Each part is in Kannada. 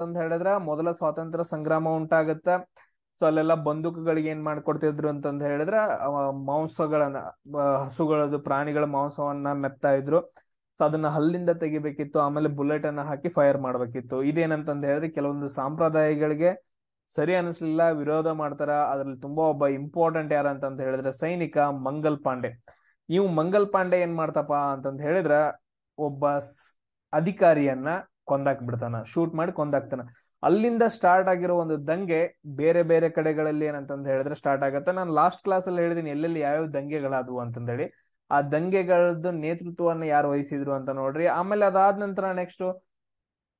ಅಂತ ಹೇಳಿದ್ರ ಮೊದಲ ಸ್ವಾತಂತ್ರ್ಯ ಸಂಗ್ರಾಮ ಉಂಟಾಗತ್ತ. ಸೊ ಅಲ್ಲೆಲ್ಲ ಬಂದೂಕುಗಳಿಗೆ ಏನ್ ಮಾಡ್ಕೊಡ್ತಿದ್ರು ಅಂತಂದ ಹೇಳಿದ್ರ ಮಾಂಸಗಳನ್ನ, ಹಸುಗಳದ್ದು ಪ್ರಾಣಿಗಳ ಮಾಂಸವನ್ನ ಮೆತ್ತಾ ಇದ್ರು. ಸೊ ಅದನ್ನ ಹಲ್ಲಿಂದ ತೆಗಿಬೇಕಿತ್ತು, ಆಮೇಲೆ ಬುಲೆಟ್ ಅನ್ನ ಹಾಕಿ ಫೈರ್ ಮಾಡ್ಬೇಕಿತ್ತು. ಇದೇನಂತಂದ ಹೇಳಿದ್ರೆ ಕೆಲವೊಂದು ಸಂಪ್ರದಾಯಗಳಿಗೆ ಸರಿ ಅನಿಸ್ಲಿಲ್ಲ, ವಿರೋಧ ಮಾಡ್ತಾರ. ಅದ್ರಲ್ಲಿ ತುಂಬಾ ಒಬ್ಬ ಇಂಪಾರ್ಟೆಂಟ್ ಯಾರಂತಂತ ಹೇಳಿದ್ರೆ ಸೈನಿಕ ಮಂಗಲ್ ಪಾಂಡೆ. ಇವು ಮಂಗಲ್ ಪಾಂಡೆ ಏನ್ ಮಾಡ್ತಪ್ಪ ಅಂತಂದ ಹೇಳಿದ್ರ ಒಬ್ಬ ಅಧಿಕಾರಿಯನ್ನ ಕೊಂದಾಕ್ ಬಿಡ್ತಾನ, ಶೂಟ್ ಮಾಡಿ ಕೊಂದಾಕ್ತಾನ. ಅಲ್ಲಿಂದ ಸ್ಟಾರ್ಟ್ ಆಗಿರೋ ಒಂದು ದಂಗೆ ಬೇರೆ ಬೇರೆ ಕಡೆಗಳಲ್ಲಿ ಏನಂತಂದ ಹೇಳಿದ್ರೆ ಸ್ಟಾರ್ಟ್ ಆಗತ್ತೆ. ನಾನು ಲಾಸ್ಟ್ ಕ್ಲಾಸ್ ಅಲ್ಲಿ ಹೇಳಿದೀನಿ ಎಲ್ಲೆಲ್ಲಿ ಯಾವ್ಯಾವ ದಂಗೆಗಳಾದವು ಅಂತಂದ ಹೇಳಿ. ಆ ದಂಗೆಗಳದ್ದು ನೇತೃತ್ವವನ್ನ ಯಾರು ವಹಿಸಿದ್ರು ಅಂತ ನೋಡ್ರಿ. ಆಮೇಲೆ ಅದಾದ ನಂತರ ನೆಕ್ಸ್ಟ್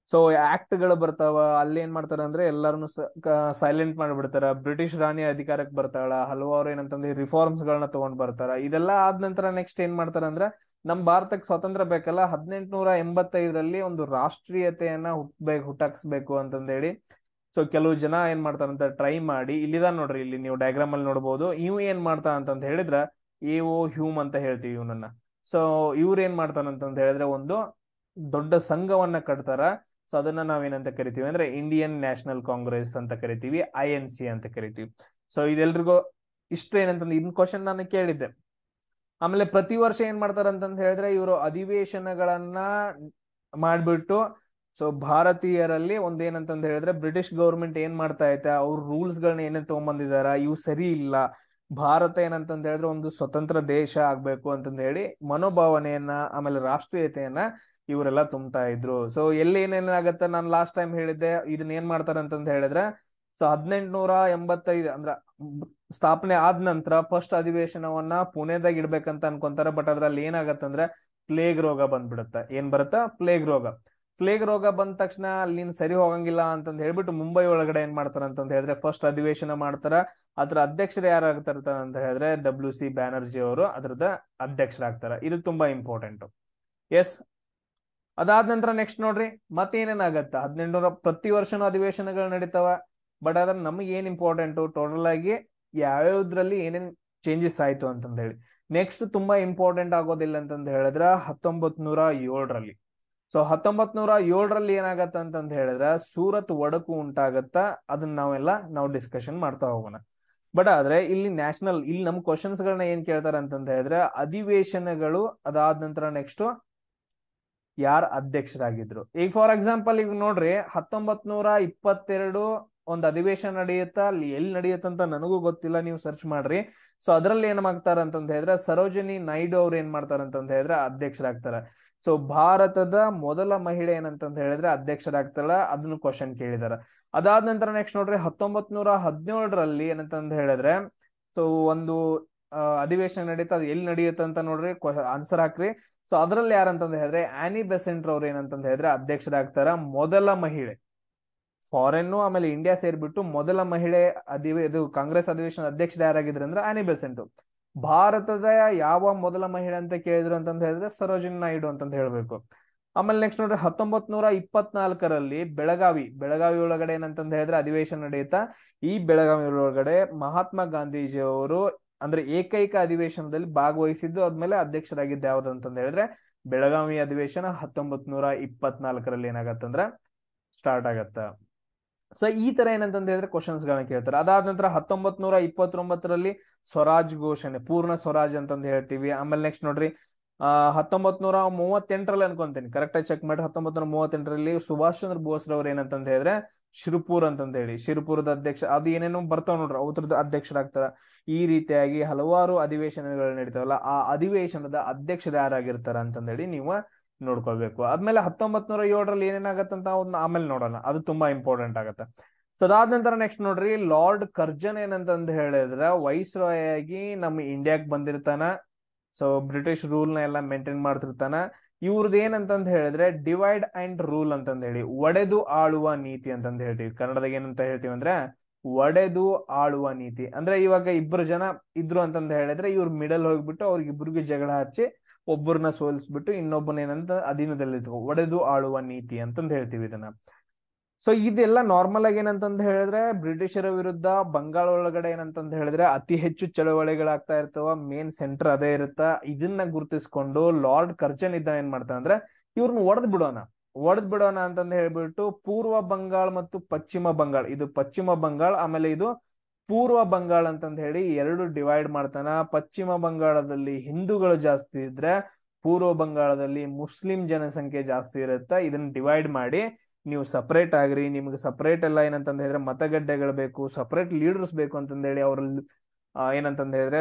ಸೊ ಆಕ್ಟ್ ಗಳು ಬರ್ತಾವ. ಅಲ್ಲಿ ಏನ್ ಮಾಡ್ತಾರ ಅಂದ್ರೆ ಎಲ್ಲಾರನು ಸೈಲೆಂಟ್ ಮಾಡ್ಬಿಡ್ತಾರ. ಬ್ರಿಟಿಷ್ ರಾಣಿ ಅಧಿಕಾರಕ್ಕೆ ಬರ್ತಾಳ, ಹಲವಾರು ಏನಂತಂದ್ರೆ ರಿಫಾರ್ಮ್ಸ್ ಗಳನ್ನ ತಗೊಂಡ್ ಬರ್ತಾರ. ಇದೆಲ್ಲ ಆದ ನಂತರ ನೆಕ್ಸ್ಟ್ ಏನ್ ಮಾಡ್ತಾರ ಅಂದ್ರೆ ನಮ್ ಭಾರತಕ್ಕೆ ಸ್ವಾತಂತ್ರ್ಯ ಬೇಕಲ್ಲ, 1885ರಲ್ಲಿ ಒಂದು ರಾಷ್ಟ್ರೀಯತೆಯನ್ನ ಹುಟ್ಟಾಕ್ಸ್ಬೇಕು ಅಂತಂದ ಹೇಳಿ ಸೊ ಕೆಲವು ಜನ ಏನ್ ಮಾಡ್ತಾರಂತ ಟ್ರೈ ಮಾಡಿ, ಇಲ್ಲಿದ ನೋಡ್ರಿ, ಇಲ್ಲಿ ನೀವು ಡಯಾಗ್ರಾಮ್ ಅಲ್ಲಿ ನೋಡ್ಬೋದು. ಇವ್ ಏನ್ ಮಾಡ್ತಾ ಅಂತಂತ ಹೇಳಿದ್ರ ಎ.ಓ. ಹ್ಯೂಮ್ ಅಂತ ಹೇಳ್ತೀವಿ ಇವನನ್ನ. ಸೊ ಇವ್ರ ಏನ್ ಮಾಡ್ತಾರಂತಂತ ಹೇಳಿದ್ರೆ ಒಂದು ದೊಡ್ಡ ಸಂಘವನ್ನ ಕಟ್ತಾರ. ಸೊ ಅದನ್ನ ನಾವೇನಂತ ಕರಿತೀವಿ ಅಂದ್ರೆ ಇಂಡಿಯನ್ ನ್ಯಾಷನಲ್ ಕಾಂಗ್ರೆಸ್ ಅಂತ ಕರಿತೀವಿ, INC ಅಂತ ಕರಿತೀವಿ. ಸೊ ಇದೆಲ್ರಿಗೂ ಇಷ್ಟು ಏನಂತಂದ್ರೆ ಇನ್ ಕ್ವಶನ್ ನಾನು ಕೇಳಿದ್ದೆ. ಆಮೇಲೆ ಪ್ರತಿ ವರ್ಷ ಏನ್ ಮಾಡ್ತಾರ ಅಂತಂತ ಹೇಳಿದ್ರೆ ಇವರು ಅಧಿವೇಶನಗಳನ್ನ ಮಾಡ್ಬಿಟ್ಟು ಸೊ ಭಾರತೀಯರಲ್ಲಿ ಒಂದೇನಂತಂದ ಹೇಳಿದ್ರೆ ಬ್ರಿಟಿಷ್ ಗೌರ್ಮೆಂಟ್ ಏನ್ ಮಾಡ್ತಾ ಐತೆ, ಅವ್ರ ರೂಲ್ಸ್ ಗಳನ್ನ ಏನೇನ್ ತಗೊಂಡ್ಬಂದಿದಾರ, ಇವು ಸರಿ ಇಲ್ಲ, ಭಾರತ ಏನಂತಂದ ಹೇಳಿದ್ರೆ ಒಂದು ಸ್ವತಂತ್ರ ದೇಶ ಆಗ್ಬೇಕು ಅಂತಂದ ಹೇಳಿ ಮನೋಭಾವನೆಯನ್ನ ಆಮೇಲೆ ರಾಷ್ಟ್ರೀಯತೆಯನ್ನ ಇವರೆಲ್ಲ ತುಂಬ್ತಾ ಇದ್ರು. ಸೊ ಎಲ್ಲಿ ಏನೇನಾಗತ್ತೆ, ನಾನು ಲಾಸ್ಟ್ ಟೈಮ್ ಹೇಳಿದ್ದೆ, ಇದನ್ನ ಏನ್ ಮಾಡ್ತಾರ ಅಂತಂದ ಹೇಳಿದ್ರೆ ಸೊ 1885 ಅಂದ್ರ ಸ್ಥಾಪನೆ ಆದ ನಂತರ ಫಸ್ಟ್ ಅಧಿವೇಶನವನ್ನ ಪುಣೆದಾಗ ಇಡ್ಬೇಕಂತ ಅನ್ಕೊಂತಾರ. ಬಟ್ ಅದ್ರಲ್ಲಿ ಏನಾಗತ್ತಂದ್ರೆ ಪ್ಲೇಗ್ ರೋಗ ಬಂದ್ಬಿಡುತ್ತೆ. ಏನ್ ಬರುತ್ತಾ, ಪ್ಲೇಗ್ ರೋಗ. ಪ್ಲೇಗ್ ರೋಗ ಬಂದ ತಕ್ಷಣ ಅಲ್ಲಿ ಸರಿ ಹೋಗಂಗಿಲ್ಲ ಅಂತಂದ ಹೇಳ್ಬಿಟ್ಟು ಮುಂಬೈ ಒಳಗಡೆ ಏನ್ ಮಾಡ್ತಾರ ಅಂತಂದ ಹೇಳಿದ್ರೆ ಫಸ್ಟ್ ಅಧಿವೇಶನ ಮಾಡ್ತಾರ. ಅದ್ರ ಅಧ್ಯಕ್ಷರು ಯಾರಾಗ್ತಾರ ಅಂತ ಹೇಳಿದ್ರೆ WC ಬ್ಯಾನರ್ಜಿ ಅವರು ಅದ್ರದ ಅಧ್ಯಕ್ಷರಾಗ್ತಾರ. ಇದು ತುಂಬಾ ಇಂಪಾರ್ಟೆಂಟ್. ಎಸ್, ಅದಾದ ನಂತರ ನೆಕ್ಸ್ಟ್ ನೋಡ್ರಿ ಮತ್ತೇನೇನಾಗತ್ತ, 1800 ಪ್ರತಿ ವರ್ಷನೂ ಅಧಿವೇಶನಗಳು ನಡೀತಾವ. ಬಟ್ ಅದ್ರ ನಮಗೆ ಏನ್ ಇಂಪಾರ್ಟೆಂಟ್, ಟೋಟಲ್ ಆಗಿ ಯಾವ್ಯಾವ್ದ್ರಲ್ಲಿ ಏನೇನ್ ಚೇಂಜಸ್ ಆಯ್ತು ಅಂತಂದ ಹೇಳಿ. ನೆಕ್ಸ್ಟ್ ತುಂಬಾ ಇಂಪಾರ್ಟೆಂಟ್ ಆಗೋದಿಲ್ಲ ಅಂತಂದ ಹೇಳಿದ್ರ 1907ರಲ್ಲಿ. ಸೊ 1907ರಲ್ಲಿ ಏನಾಗತ್ತ ಅಂತಂದ ಹೇಳಿದ್ರ ಸೂರತ್ ಒಡಕು ಉಂಟಾಗತ್ತ. ಅದನ್ನ ನಾವು ಡಿಸ್ಕಷನ್ ಮಾಡ್ತಾ ಹೋಗೋಣ. ಬಟ್ ಆದ್ರೆ ಇಲ್ಲಿ ಇಲ್ಲಿ ನಮ್ ಕ್ವಶನ್ಸ್ ಗಳನ್ನ ಏನ್ ಕೇಳ್ತಾರ ಅಂತಂದ ಹೇಳಿದ್ರೆ ಅಧಿವೇಶನಗಳು ಅದಾದ ನಂತರ ನೆಕ್ಸ್ಟ್ ಯಾರ ಅಧ್ಯಕ್ಷರಾಗಿದ್ರು. ಈಗ ಫಾರ್ ಎಕ್ಸಾಂಪಲ್ ಈಗ ನೋಡ್ರಿ 1922 ಒಂದ್ ಅಧಿವೇಶನ ನಡೆಯುತ್ತಾ, ಅಲ್ಲಿ ಎಲ್ಲಿ ನಡೆಯುತ್ತಂತ ನನಗೂ ಗೊತ್ತಿಲ್ಲ, ನೀವು ಸರ್ಚ್ ಮಾಡ್ರಿ. ಸೊ ಅದ್ರಲ್ಲಿ ಏನ್ ಮಾಡ್ತಾರ ಅಂತಂದ ಹೇಳಿದ್ರೆ ಸರೋಜಿನಿ ನಾಯ್ಡು ಅವ್ರು ಏನ್ ಮಾಡ್ತಾರ ಅಂತಂದ ಹೇಳಿದ್ರೆ ಅಧ್ಯಕ್ಷರಾಗ್ತಾರ. ಸೊ ಭಾರತದ ಮೊದಲ ಮಹಿಳೆ ಏನಂತಂದ ಹೇಳಿದ್ರೆ ಅಧ್ಯಕ್ಷರಾಗ್ತಾಳ. ಅದನ್ನು ಕ್ವಶನ್ ಕೇಳಿದಾರ. ಅದಾದ ನಂತರ ನೆಕ್ಸ್ಟ್ ನೋಡ್ರಿ 1917ರಲ್ಲಿ ಏನಂತಂದ ಹೇಳಿದ್ರೆ ಸೊ ಒಂದು ಅಧಿವೇಶನ ನಡೀತಾ, ಅದು ಎಲ್ಲಿ ನಡೆಯುತ್ತೆ ಅಂತ ನೋಡ್ರಿ, ಆನ್ಸರ್ ಹಾಕ್ರಿ. ಸೊ ಅದ್ರಲ್ಲಿ ಯಾರಂತಂದ ಹೇಳಿದ್ರೆ ಆನಿ ಬೆಸೆಂಟ್ ಅವ್ರು ಏನಂತಂದ ಹೇಳಿದ್ರೆ ಅಧ್ಯಕ್ಷರಾಗ್ತಾರ. ಮೊದಲ ಮಹಿಳೆ, ಫಾರಿನ್ ಆಮೇಲೆ ಇಂಡಿಯಾ ಸೇರ್ಬಿಟ್ಟು ಮೊದಲ ಮಹಿಳೆ ಇದು ಕಾಂಗ್ರೆಸ್ ಅಧಿವೇಶನ ಅಧ್ಯಕ್ಷರು ಯಾರಾಗಿದ್ರು ಅಂದ್ರೆ ಆನಿ ಬೆಸೆಂಟ್. ಭಾರತದ ಯಾವ ಮೊದಲ ಮಹಿಳೆ ಅಂತ ಕೇಳಿದ್ರು ಅಂತಂದ ಹೇಳಿದ್ರೆ ಸರೋಜಿನಿ ನಾಯ್ಡು ಅಂತಂದ ಹೇಳ್ಬೇಕು. ಆಮೇಲೆ ನೆಕ್ಸ್ಟ್ ನೋಡ್ರಿ 1924ರಲ್ಲಿ ಬೆಳಗಾವಿ ಒಳಗಡೆ ಏನಂತಂದ ಹೇಳಿದ್ರೆ ಅಧಿವೇಶನ ನಡೆಯುತ್ತಾ. ಈ ಬೆಳಗಾವಿ ಒಳಗಡೆ ಮಹಾತ್ಮ ಗಾಂಧೀಜಿ ಅವರು ಅಂದ್ರೆ ಏಕೈಕ ಅಧಿವೇಶನದಲ್ಲಿ ಭಾಗವಹಿಸಿದ್ದು, ಆದ್ಮೇಲೆ ಅಧ್ಯಕ್ಷರಾಗಿದ್ದ ಯಾವ್ದು ಅಂತಂದ ಹೇಳಿದ್ರೆ ಬೆಳಗಾವಿ ಅಧಿವೇಶನ 1924ರಲ್ಲಿ ಏನಾಗತ್ತಂದ್ರ ಸ್ಟಾರ್ಟ್ ಆಗತ್ತ. ಸೊ ಈ ತರ ಏನಂತಂದ ಹೇಳಿದ್ರೆ ಕ್ವಶನ್ಸ್ ಗಳನ್ನ ಕೇಳ್ತಾರೆ. ಅದಾದ ನಂತರ 1929ರಲ್ಲಿ ಸ್ವರಾಜ್ ಘೋಷಣೆ, ಪೂರ್ಣ ಸ್ವರಾಜ್ ಅಂತಂದ ಹೇಳ್ತೀವಿ. ಆಮೇಲೆ ನೆಕ್ಸ್ಟ್ ನೋಡ್ರಿ 1938ರಲ್ಲಿ ಅನ್ಕೊಂತೀನಿ, ಕರೆಕ್ಟ್ ಆಗಿ ಚೆಕ್ ಮಾಡಿ. 1938ರಲ್ಲಿ ಸುಭಾಷ್ ಚಂದ್ರ ಬೋಸ್ ರವ್ರು ಏನಂತಂದ ಹೇಳಿದ್ರೆ ಶಿರ್ಪುರ್ ಅಂತಂದ ಹೇಳಿ, ಶಿರ್ಪುರದ ಅಧ್ಯಕ್ಷ, ಅದು ಏನೇನೋ ಬರ್ತಾವ ನೋಡ್ರಿ, ಅವ್ರದ್ದು ಅಧ್ಯಕ್ಷರಾಗ್ತಾರ. ಈ ರೀತಿಯಾಗಿ ಹಲವಾರು ಅಧಿವೇಶನಗಳು ನಡೀತಾವಲ್ಲ, ಆ ಅಧಿವೇಶನದ ಅಧ್ಯಕ್ಷರು ಯಾರಾಗಿರ್ತಾರ ಅಂತಂದೇಳಿ ನೀವು ನೋಡ್ಕೊಳ್ಬೇಕು. ಆದ್ಮೇಲೆ 1907ರಲ್ಲಿ ಏನೇನಾಗತ್ತಂತ ಅವ್ನ ಆಮೇಲೆ ನೋಡೋಣ, ಅದು ತುಂಬಾ ಇಂಪಾರ್ಟೆಂಟ್ ಆಗತ್ತೆ. ಸೊ ಅದಾದ ನಂತರ ನೆಕ್ಸ್ಟ್ ನೋಡ್ರಿ ಲಾರ್ಡ್ ಕರ್ಜನ್ ಏನಂತಂದ ಹೇಳಿದ್ರ ವೈಸ್ ರಾಯ್ ಆಗಿ ನಮ್ಮ ಇಂಡಿಯಾಕ್ ಬಂದಿರ್ತಾನ. ಸೊ ಬ್ರಿಟಿಷ್ ರೂಲ್ ನ ಎಲ್ಲ ಮೇಂಟೈನ್ ಮಾಡ್ತಿರ್ತಾನ. ಇವ್ರದ್ದು ಏನಂತಂದ ಹೇಳಿದ್ರೆ ಡಿವೈಡ್ ಅಂಡ್ ರೂಲ್ ಅಂತಂದ ಹೇಳಿ, ಒಡೆದು ಆಳುವ ನೀತಿ ಅಂತಂದ ಹೇಳ್ತೀವಿ. ಕನ್ನಡದಾಗ ಏನಂತ ಹೇಳ್ತೀವಿ ಅಂದ್ರೆ ಒಡೆದು ಆಳುವ ನೀತಿ. ಅಂದ್ರೆ ಇವಾಗ ಇಬ್ಬರು ಜನ ಇದ್ರು ಅಂತಂದ ಹೇಳಿದ್ರೆ ಇವ್ರ ಮಿಡಲ್ ಹೋಗ್ಬಿಟ್ಟು ಅವ್ರಿಗಿಬ್ರಿಗೆ ಜಗಳ ಹಚ್ಚಿ ಒಬ್ಬರನ್ನ ಸೋಲಿಸ್ಬಿಟ್ಟು ಇನ್ನೊಬ್ಬನ ಏನಂತ ಅಧೀನದಲ್ಲಿ ಒಡೆದು ಆಳುವ ನೀತಿ ಅಂತಂದ ಹೇಳ್ತೀವಿ ಇದನ್ನ. ಸೊ ಇದೆಲ್ಲ ನಾರ್ಮಲ್ ಆಗಿ ಏನಂತಂದ ಹೇಳಿದ್ರೆ ಬ್ರಿಟಿಷರ ವಿರುದ್ಧ ಬಂಗಾಳ ಒಳಗಡೆ ಏನಂತಂದ ಹೇಳಿದ್ರೆ ಅತಿ ಹೆಚ್ಚು ಚಳವಳಿಗಳಾಗ್ತಾ ಇರ್ತವ. ಮೇನ್ ಸೆಂಟರ್ ಅದೇ ಇರುತ್ತ. ಇದನ್ನ ಗುರುತಿಸ್ಕೊಂಡು ಲಾರ್ಡ್ ಕರ್ಜನ್ ಇದ್ದ ಏನ್ ಮಾಡ್ತಾನ ಅಂದ್ರೆ ಇವ್ರನ್ನ ಒಡೆದ್ ಬಿಡೋಣ, ಒಡೆದ್ ಬಿಡೋಣ ಅಂತಂದ್ ಹೇಳ್ಬಿಟ್ಟು ಪೂರ್ವ ಬಂಗಾಳ ಮತ್ತು ಪಶ್ಚಿಮ ಬಂಗಾಳ, ಇದು ಪಶ್ಚಿಮ ಬಂಗಾಳ ಆಮೇಲೆ ಇದು ಪೂರ್ವ ಬಂಗಾಳ ಅಂತಂದ್ ಹೇಳಿ ಎರಡು ಡಿವೈಡ್ ಮಾಡ್ತಾನ. ಪಶ್ಚಿಮ ಬಂಗಾಳದಲ್ಲಿ ಹಿಂದೂಗಳು ಜಾಸ್ತಿ ಇದ್ರೆ ಪೂರ್ವ ಬಂಗಾಳದಲ್ಲಿ ಮುಸ್ಲಿಂ ಜನಸಂಖ್ಯೆ ಜಾಸ್ತಿ ಇರುತ್ತೆ. ಇದನ್ನ ಡಿವೈಡ್ ಮಾಡಿ ನೀವು ಸಪರೇಟ್ ಆಗ್ರಿ, ನಿಮ್ಗೆ ಸಪರೇಟ್ ಎಲ್ಲ ಏನಂತಂದ್ ಹೇಳಿದ್ರೆ ಮತಗಡ್ಡೆಗಳು ಬೇಕು, ಸಪರೇಟ್ ಲೀಡರ್ಸ್ ಬೇಕು ಅಂತಂದ್ ಹೇಳಿ ಅವ್ರಲ್ಲಿ ಏನಂತಂದ್ ಹೇಳಿದ್ರೆ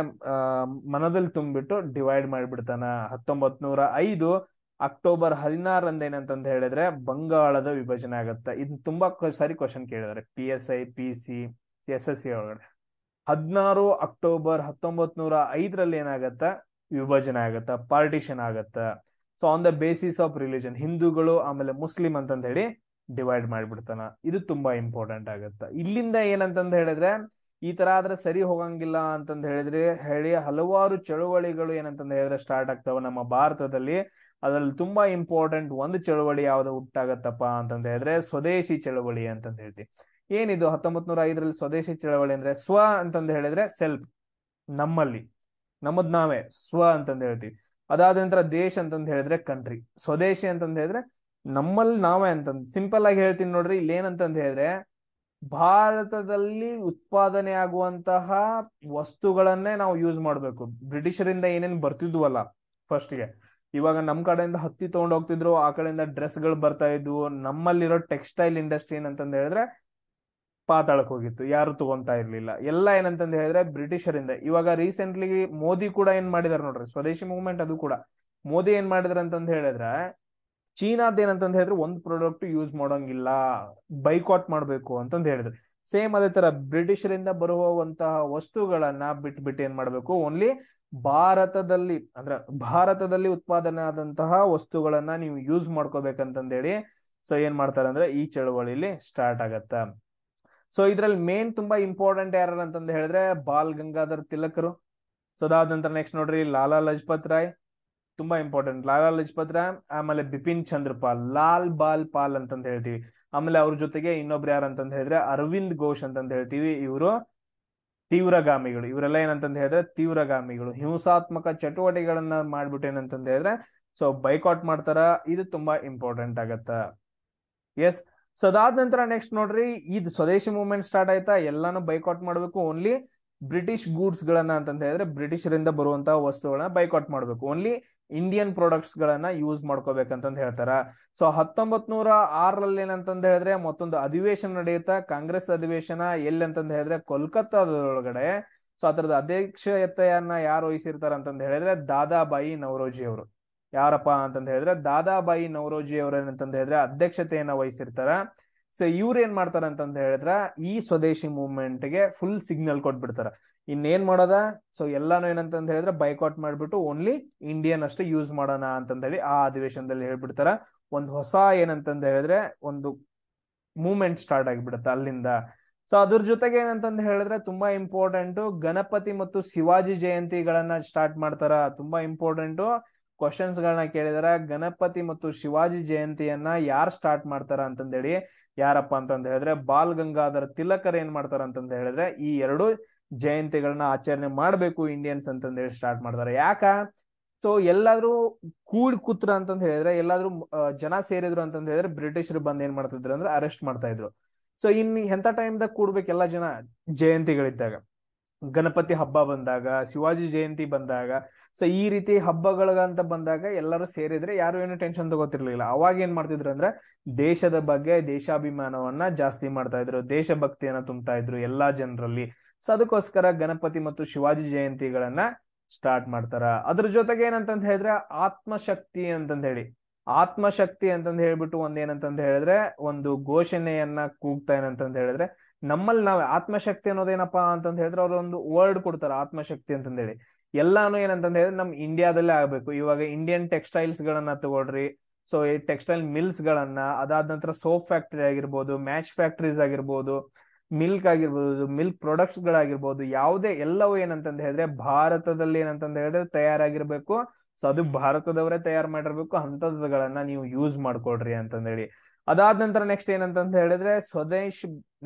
ಮನದಲ್ಲಿ ತುಂಬಿಟ್ಟು ಡಿವೈಡ್ ಮಾಡಿಬಿಡ್ತಾನ. 1905 ಅಕ್ಟೋಬರ್ 16 ಏನಂತಂದ್ ಹೇಳಿದ್ರೆ ಬಂಗಾಳದ ವಿಭಜನೆ ಆಗತ್ತ. ಇದನ್ನ ತುಂಬಾ ಸಾರಿ ಕ್ವಶನ್ ಕೇಳಿದಾರೆ PSI, PC, SSC ಒಳಗಡೆ. 16 ಅಕ್ಟೋಬರ್ 1905 ಏನಾಗತ್ತ, ವಿಭಜನೆ ಆಗತ್ತ, ಪಾರ್ಟಿಷನ್ ಆಗತ್ತ. So on the basis of religion, ಹಿಂದೂಗಳು ಆಮೇಲೆ ಮುಸ್ಲಿಂ ಅಂತಂದ್ ಹೇಳಿ ಡಿವೈಡ್ ಮಾಡ್ಬಿಡ್ತಾನ. ಇದು ತುಂಬಾ ಇಂಪಾರ್ಟೆಂಟ್ ಆಗತ್ತ. ಇಲ್ಲಿಂದ ಏನಂತಂದ್ ಹೇಳಿದ್ರೆ ಈ ತರ ಆದ್ರೆ ಸರಿ ಹೋಗಂಗಿಲ್ಲ ಅಂತಂದ್ ಹೇಳಿ ಹಲವಾರು ಚಳುವಳಿಗಳು ಏನಂತಂದ್ ಹೇಳಿದ್ರೆ ಸ್ಟಾರ್ಟ್ ಆಗ್ತಾವ ನಮ್ಮ ಭಾರತದಲ್ಲಿ. ಅದ್ರಲ್ಲಿ ತುಂಬಾ ಇಂಪಾರ್ಟೆಂಟ್ ಒಂದು ಚಳುವಳಿ ಯಾವ್ದು ಹುಟ್ಟಾಗತ್ತಪ್ಪ ಅಂತಂದ್ ಹೇಳಿದ್ರೆ ಸ್ವದೇಶಿ ಚಳವಳಿ ಅಂತಂದ್ ಹೇಳ್ತೀವಿ. ಏನಿದು 1905 ಸ್ವದೇಶಿ ಚಳವಳಿ ಅಂದ್ರೆ ಸ್ವ ಅಂತಂದ್ ಹೇಳಿದ್ರೆ ಸೆಲ್ಫ್, ನಮ್ಮಲ್ಲಿ ನಮ್ಮದ್ ನಾವೇ ಸ್ವ ಅಂತಂದ್ ಹೇಳ್ತೀವಿ. ಅದಾದ ನಂತರ ದೇಶ ಅಂತಂದ್ ಹೇಳಿದ್ರೆ ಕಂಟ್ರಿ, ಸ್ವದೇಶಿ ಅಂತಂದ್ ಹೇಳಿದ್ರೆ ನಮ್ಮಲ್ಲಿ ನಾವೇ ಅಂತಂದ್. ಸಿಂಪಲ್ ಆಗಿ ಹೇಳ್ತೀನಿ ನೋಡ್ರಿ, ಇಲ್ಲಿ ಏನಂತಂದ್ ಹೇಳಿದ್ರೆ ಭಾರತದಲ್ಲಿ ಉತ್ಪಾದನೆ ಆಗುವಂತಹ ವಸ್ತುಗಳನ್ನೇ ನಾವು ಯೂಸ್ ಮಾಡ್ಬೇಕು. ಬ್ರಿಟಿಷರಿಂದ ಏನೇನ್ ಬರ್ತಿದ್ವಲ್ಲ ಫಸ್ಟ್ಗೆ, ಇವಾಗ ನಮ್ ಕಡೆಯಿಂದ ಹತ್ತಿ ತಗೊಂಡ್ ಹೋಗ್ತಿದ್ರು, ಆ ಕಡೆಯಿಂದ ಡ್ರೆಸ್ ಗಳು ಬರ್ತಾ ಇದ್ವು. ನಮ್ಮಲ್ಲಿರೋ ಟೆಕ್ಸ್ಟೈಲ್ ಇಂಡಸ್ಟ್ರಿ ಏನಂತಂದ್ ಹೇಳಿದ್ರೆ ಪಾತಾಳಕ್ ಹೋಗಿತ್ತು, ಯಾರು ತಗೊಂತಾ ಇರ್ಲಿಲ್ಲ. ಎಲ್ಲ ಏನಂತಂದ್ ಹೇಳಿದ್ರೆ ಬ್ರಿಟಿಷರಿಂದ. ಇವಾಗ ರೀಸೆಂಟ್ಲಿ ಮೋದಿ ಕೂಡ ಏನ್ ಮಾಡಿದಾರೆ ನೋಡ್ರಿ, ಸ್ವದೇಶಿ ಮೂವ್ಮೆಂಟ್. ಅದು ಕೂಡ ಮೋದಿ ಏನ್ ಮಾಡಿದಾರೆ ಅಂತಂದ್ ಹೇಳಿದ್ರೆ ಚೀನಾದ್ ಏನಂತಂದ್ ಹೇಳಿದ್ರೆ ಒಂದ್ ಪ್ರಾಡಕ್ಟ್ ಯೂಸ್ ಮಾಡೋಂಗಿಲ್ಲ, ಬೈಕಾಟ್ ಮಾಡ್ಬೇಕು ಅಂತಂದ್ ಹೇಳಿದ್ರೆ. ಸೇಮ್ ಅದೇ ತರ ಬ್ರಿಟಿಷರಿಂದ ಬರುವಂತಹ ವಸ್ತುಗಳನ್ನ ಬಿಟ್ಬಿಟ್ಟು ಏನ್ ಮಾಡ್ಬೇಕು, ಓನ್ಲಿ ಭಾರತದಲ್ಲಿ ಅಂದ್ರೆ ಭಾರತದಲ್ಲಿ ಉತ್ಪಾದನೆ ಆದಂತಹ ವಸ್ತುಗಳನ್ನ ನೀವು ಯೂಸ್ ಮಾಡ್ಕೋಬೇಕಂತಂದ್ ಹೇಳಿ ಸೊ ಏನ್ ಮಾಡ್ತಾರೆ ಅಂದ್ರೆ ಈ ಚಳವಳಿಲಿ ಸ್ಟಾರ್ಟ್ ಆಗತ್ತ. ಸೊ ಇದ್ರಲ್ಲಿ ಮೇನ್ ತುಂಬಾ ಇಂಪಾರ್ಟೆಂಟ್ ಯಾರು ಅಂತಂದ್ ಹೇಳಿದ್ರೆ ಬಾಲ್ ಗಂಗಾಧರ್ ತಿಲಕರು. ಸೊ ಅದಾದ ನಂತರ ನೆಕ್ಸ್ಟ್ ನೋಡ್ರಿ ಲಾಲಾ ಲಜಪತ್ ರಾಯ್, ತುಂಬಾ ಇಂಪಾರ್ಟೆಂಟ್. ಲಾಲಾ ಲಜಪತ್ ರಾಯ್, ಆಮೇಲೆ ಬಿಪಿನ್ ಚಂದ್ರ ಪಾಲ್, ಲಾಲ್ ಬಾಲ್ ಪಾಲ್ ಅಂತಂದ್ ಹೇಳ್ತೀವಿ. ಆಮೇಲೆ ಅವ್ರ ಜೊತೆಗೆ ಇನ್ನೊಬ್ರು ಯಾರು ಅಂತಂದ್ ಹೇಳಿದ್ರೆ ಅರವಿಂದ್ ಘೋಷ್ ಅಂತಂದ್ ಹೇಳ್ತೀವಿ. ಇವರು ತೀವ್ರಗಾಮಿಗಳು. ಇವರೆಲ್ಲ ಏನಂತಂದ್ ಹೇಳಿದ್ರೆ ತೀವ್ರಗಾಮಿಗಳು, ಹಿಂಸಾತ್ಮಕ ಚಟುವಟಿಕೆಗಳನ್ನ ಮಾಡ್ಬಿಟ್ಟು ಏನಂತಂದ್ ಹೇಳಿದ್ರೆ ಸೊ ಬೈಕಾಟ್ ಮಾಡ್ತಾರ. ಇದು ತುಂಬಾ ಇಂಪಾರ್ಟೆಂಟ್ ಆಗತ್ತ. ಎಸ್. ಸೊ ಅದಾದ ನಂತರ ನೆಕ್ಸ್ಟ್ ನೋಡ್ರಿ, ಇದು ಸ್ವದೇಶಿ ಮೂವ್ಮೆಂಟ್ ಸ್ಟಾರ್ಟ್ ಆಯ್ತಾ, ಎಲ್ಲಾನು ಬೈಕಾಟ್ ಮಾಡ್ಬೇಕು. ಓನ್ಲಿ ಬ್ರಿಟಿಷ್ ಗೂಡ್ಸ್ ಗಳನ್ನ ಅಂತಂತ ಹೇಳಿದ್ರೆ ಬ್ರಿಟಿಷರಿಂದ ಬರುವಂತಹ ವಸ್ತುಗಳನ್ನ ಬೈಕಾಟ್ ಮಾಡ್ಬೇಕು. ಓನ್ಲಿ ಇಂಡಿಯನ್ ಪ್ರಾಡಕ್ಟ್ಸ್ ಗಳನ್ನ ಯೂಸ್ ಮಾಡ್ಕೋಬೇಕಂತಂದ್ ಹೇಳ್ತಾರ. ಸೊ 1906 ಏನಂತಂದ್ ಹೇಳಿದ್ರೆ ಮತ್ತೊಂದು ಅಧಿವೇಶನ ನಡೆಯುತ್ತಾ, ಕಾಂಗ್ರೆಸ್ ಅಧಿವೇಶನ. ಎಲ್ಲಿ ಅಂತಂದ್ ಹೇಳಿದ್ರೆ ಕೋಲ್ಕತ್ತಾದೊಳಗಡೆ. ಸೊ ಅದರದ ಅಧ್ಯಕ್ಷತೆಯನ್ನ ಯಾರು ವಹಿಸಿರ್ತಾರ ಅಂತಂದ್ ಹೇಳಿದ್ರೆ ದಾದಾಬಾಯಿ ನವರೋಜಿ ಅವರು. ಯಾರಪ್ಪ ಅಂತಂದ್ ಹೇಳಿದ್ರೆ ದಾದಾಬಾಯಿ ನವರೋಜಿ ಅವ್ರ ಏನಂತಂದ್ ಹೇಳಿದ್ರೆ ಅಧ್ಯಕ್ಷತೆಯನ್ನ ವಹಿಸಿರ್ತಾರ. ಸೊ ಇವ್ರ ಏನ್ ಮಾಡ್ತಾರ ಅಂತಂದ್ ಹೇಳಿದ್ರ ಈ ಸ್ವದೇಶಿ ಮೂವ್ಮೆಂಟ್ ಗೆ ಫುಲ್ ಸಿಗ್ನಲ್ ಕೊಟ್ಬಿಡ್ತಾರ. ಇನ್ನೇನ್ ಮಾಡೋದ, ಸೊ ಎಲ್ಲಾನು ಏನಂತಂದ್ ಹೇಳಿದ್ರೆ ಬೈಕಾಟ್ ಮಾಡ್ಬಿಟ್ಟು ಓನ್ಲಿ ಇಂಡಿಯನ್ ಅಷ್ಟೇ ಯೂಸ್ ಮಾಡೋಣ ಅಂತಂದ್ ಹೇಳಿ ಆ ಅಧಿವೇಶನದಲ್ಲಿ ಹೇಳ್ಬಿಡ್ತಾರ. ಒಂದ್ ಹೊಸ ಏನಂತಂದ್ ಹೇಳಿದ್ರೆ ಒಂದು ಮೂವ್ಮೆಂಟ್ ಸ್ಟಾರ್ಟ್ ಆಗಿಬಿಡುತ್ತೆ ಅಲ್ಲಿಂದ. ಸೊ ಅದ್ರ ಜೊತೆಗೆ ಏನಂತಂದ್ ಹೇಳಿದ್ರೆ ತುಂಬಾ ಇಂಪಾರ್ಟೆಂಟ್, ಗಣಪತಿ ಮತ್ತು ಶಿವಾಜಿ ಜಯಂತಿಗಳನ್ನ ಸ್ಟಾರ್ಟ್ ಮಾಡ್ತಾರ. ತುಂಬಾ ಇಂಪಾರ್ಟೆಂಟ್ ಕ್ವಶನ್ಸ್ ಗಳನ್ನ ಕೇಳಿದಾರ. ಗಣಪತಿ ಮತ್ತು ಶಿವಾಜಿ ಜಯಂತಿಯನ್ನ ಯಾರು ಸ್ಟಾರ್ಟ್ ಮಾಡ್ತಾರ ಅಂತಂದೇಳಿ, ಯಾರಪ್ಪ ಅಂತಂದ್ ಹೇಳಿದ್ರೆ ಬಾಲ್ ಗಂಗಾಧರ್ ತಿಲಕರ್ ಏನ್ ಮಾಡ್ತಾರ ಅಂತಂದ್ ಹೇಳಿದ್ರೆ ಈ ಎರಡು ಜಯಂತಿಗಳನ್ನ ಆಚರಣೆ ಮಾಡ್ಬೇಕು ಇಂಡಿಯನ್ಸ್ ಅಂತಂದ್ ಹೇಳಿ ಸ್ಟಾರ್ಟ್ ಮಾಡ್ತಾರೆ. ಯಾಕ, ಸೊ ಎಲ್ಲಾದ್ರೂ ಕೂತ್ರ ಅಂತಂದ್ ಹೇಳಿದ್ರೆ, ಎಲ್ಲಾದ್ರೂ ಜನ ಸೇರಿದ್ರು ಅಂತಂದ್ ಹೇಳಿದ್ರೆ ಬ್ರಿಟಿಷರು ಬಂದ್ ಏನ್ ಮಾಡ್ತಿದ್ರು ಅಂದ್ರೆ ಅರೆಸ್ಟ್ ಮಾಡ್ತಾ ಇದ್ರು. ಸೊ ಇನ್ ಎಂತ ಟೈಮ್ದಾಗ ಕೂಡ್ಬೇಕು ಎಲ್ಲಾ ಜನ, ಜಯಂತಿಗಳಿದ್ದಾಗ, ಗಣಪತಿ ಹಬ್ಬ ಬಂದಾಗ, ಶಿವಾಜಿ ಜಯಂತಿ ಬಂದಾಗ. ಸೊ ಈ ರೀತಿ ಹಬ್ಬಗಳಂತ ಬಂದಾಗ ಎಲ್ಲರೂ ಸೇರಿದ್ರೆ ಯಾರು ಏನು ಟೆನ್ಷನ್ ತಗೋತಿರ್ಲಿಲ್ಲ. ಅವಾಗ ಏನ್ ಮಾಡ್ತಿದ್ರು ಅಂದ್ರೆ ದೇಶದ ಬಗ್ಗೆ ದೇಶಾಭಿಮಾನವನ್ನ ಜಾಸ್ತಿ ಮಾಡ್ತಾ ಇದ್ರು, ದೇಶಭಕ್ತಿಯನ್ನ ತುಂಬ್ತಾ ಇದ್ರು ಎಲ್ಲಾ ಜನರಲ್ಲಿ. ಸೊ ಅದಕ್ಕೋಸ್ಕರ ಗಣಪತಿ ಮತ್ತು ಶಿವಾಜಿ ಜಯಂತಿಗಳನ್ನ ಸ್ಟಾರ್ಟ್ ಮಾಡ್ತಾರ. ಅದ್ರ ಜೊತೆಗೆ ಏನಂತಂದ್ ಹೇಳಿದ್ರೆ ಆತ್ಮಶಕ್ತಿ ಅಂತಂದ್ ಹೇಳಿ, ಆತ್ಮಶಕ್ತಿ ಅಂತಂದ್ ಹೇಳ್ಬಿಟ್ಟು ಒಂದೇನಂತಂದ್ ಹೇಳಿದ್ರೆ ಒಂದು ಘೋಷಣೆಯನ್ನ ಕೂಗ್ತಾ ಏನಂತಂದ್ ಹೇಳಿದ್ರೆ ನಮ್ಮಲ್ಲಿ ನಾವೇ ಆತ್ಮಶಕ್ತಿ ಅನ್ನೋದೇನಪ್ಪಾ ಅಂತಂದ್ ಹೇಳಿದ್ರೆ ಅವ್ರ ಒಂದು ವರ್ಡ್ ಕೊಡ್ತಾರ ಆತ್ಮಶಕ್ತಿ ಅಂತಂದ್ ಹೇಳಿ. ಎಲ್ಲಾನು ಏನಂತಂದ್ ಹೇಳಿದ್ರೆ ನಮ್ ಇಂಡಿಯಾದಲ್ಲೇ ಆಗ್ಬೇಕು. ಇವಾಗ ಇಂಡಿಯನ್ ಟೆಕ್ಸ್ಟೈಲ್ಸ್ ಗಳನ್ನ ತಗೊಳ್ರಿ. ಸೊ ಈ ಟೆಕ್ಸ್ಟೈಲ್ ಮಿಲ್ಸ್ ಗಳನ್ನ, ಅದಾದ ನಂತರ ಸೋಪ್ ಫ್ಯಾಕ್ಟರಿ ಆಗಿರ್ಬೋದು, ಮ್ಯಾಚ್ ಫ್ಯಾಕ್ಟರೀಸ್ ಆಗಿರ್ಬೋದು, ಮಿಲ್ಕ್ ಆಗಿರ್ಬೋದು, ಮಿಲ್ಕ್ ಪ್ರಾಡಕ್ಟ್ಸ್ ಗಳಾಗಿರ್ಬೋದು, ಯಾವುದೇ ಎಲ್ಲವೂ ಏನಂತಂದ್ ಹೇಳಿದ್ರೆ ಭಾರತದಲ್ಲಿ ಏನಂತಂದ್ ಹೇಳಿದ್ರೆ ತಯಾರಾಗಿರ್ಬೇಕು. ಸೊ ಅದು ಭಾರತದವರೇ ತಯಾರು ಮಾಡಿರ್ಬೇಕು. ಅಂತದ್ಗಳನ್ನ ನೀವು ಯೂಸ್ ಮಾಡ್ಕೊಳ್ರಿ ಅಂತಂದ್ ಹೇಳಿ. ಅದಾದ ನಂತರ ನೆಕ್ಸ್ಟ್ ಏನಂತಂದ್ ಹೇಳಿದ್ರೆ ಸ್ವದೇಶ್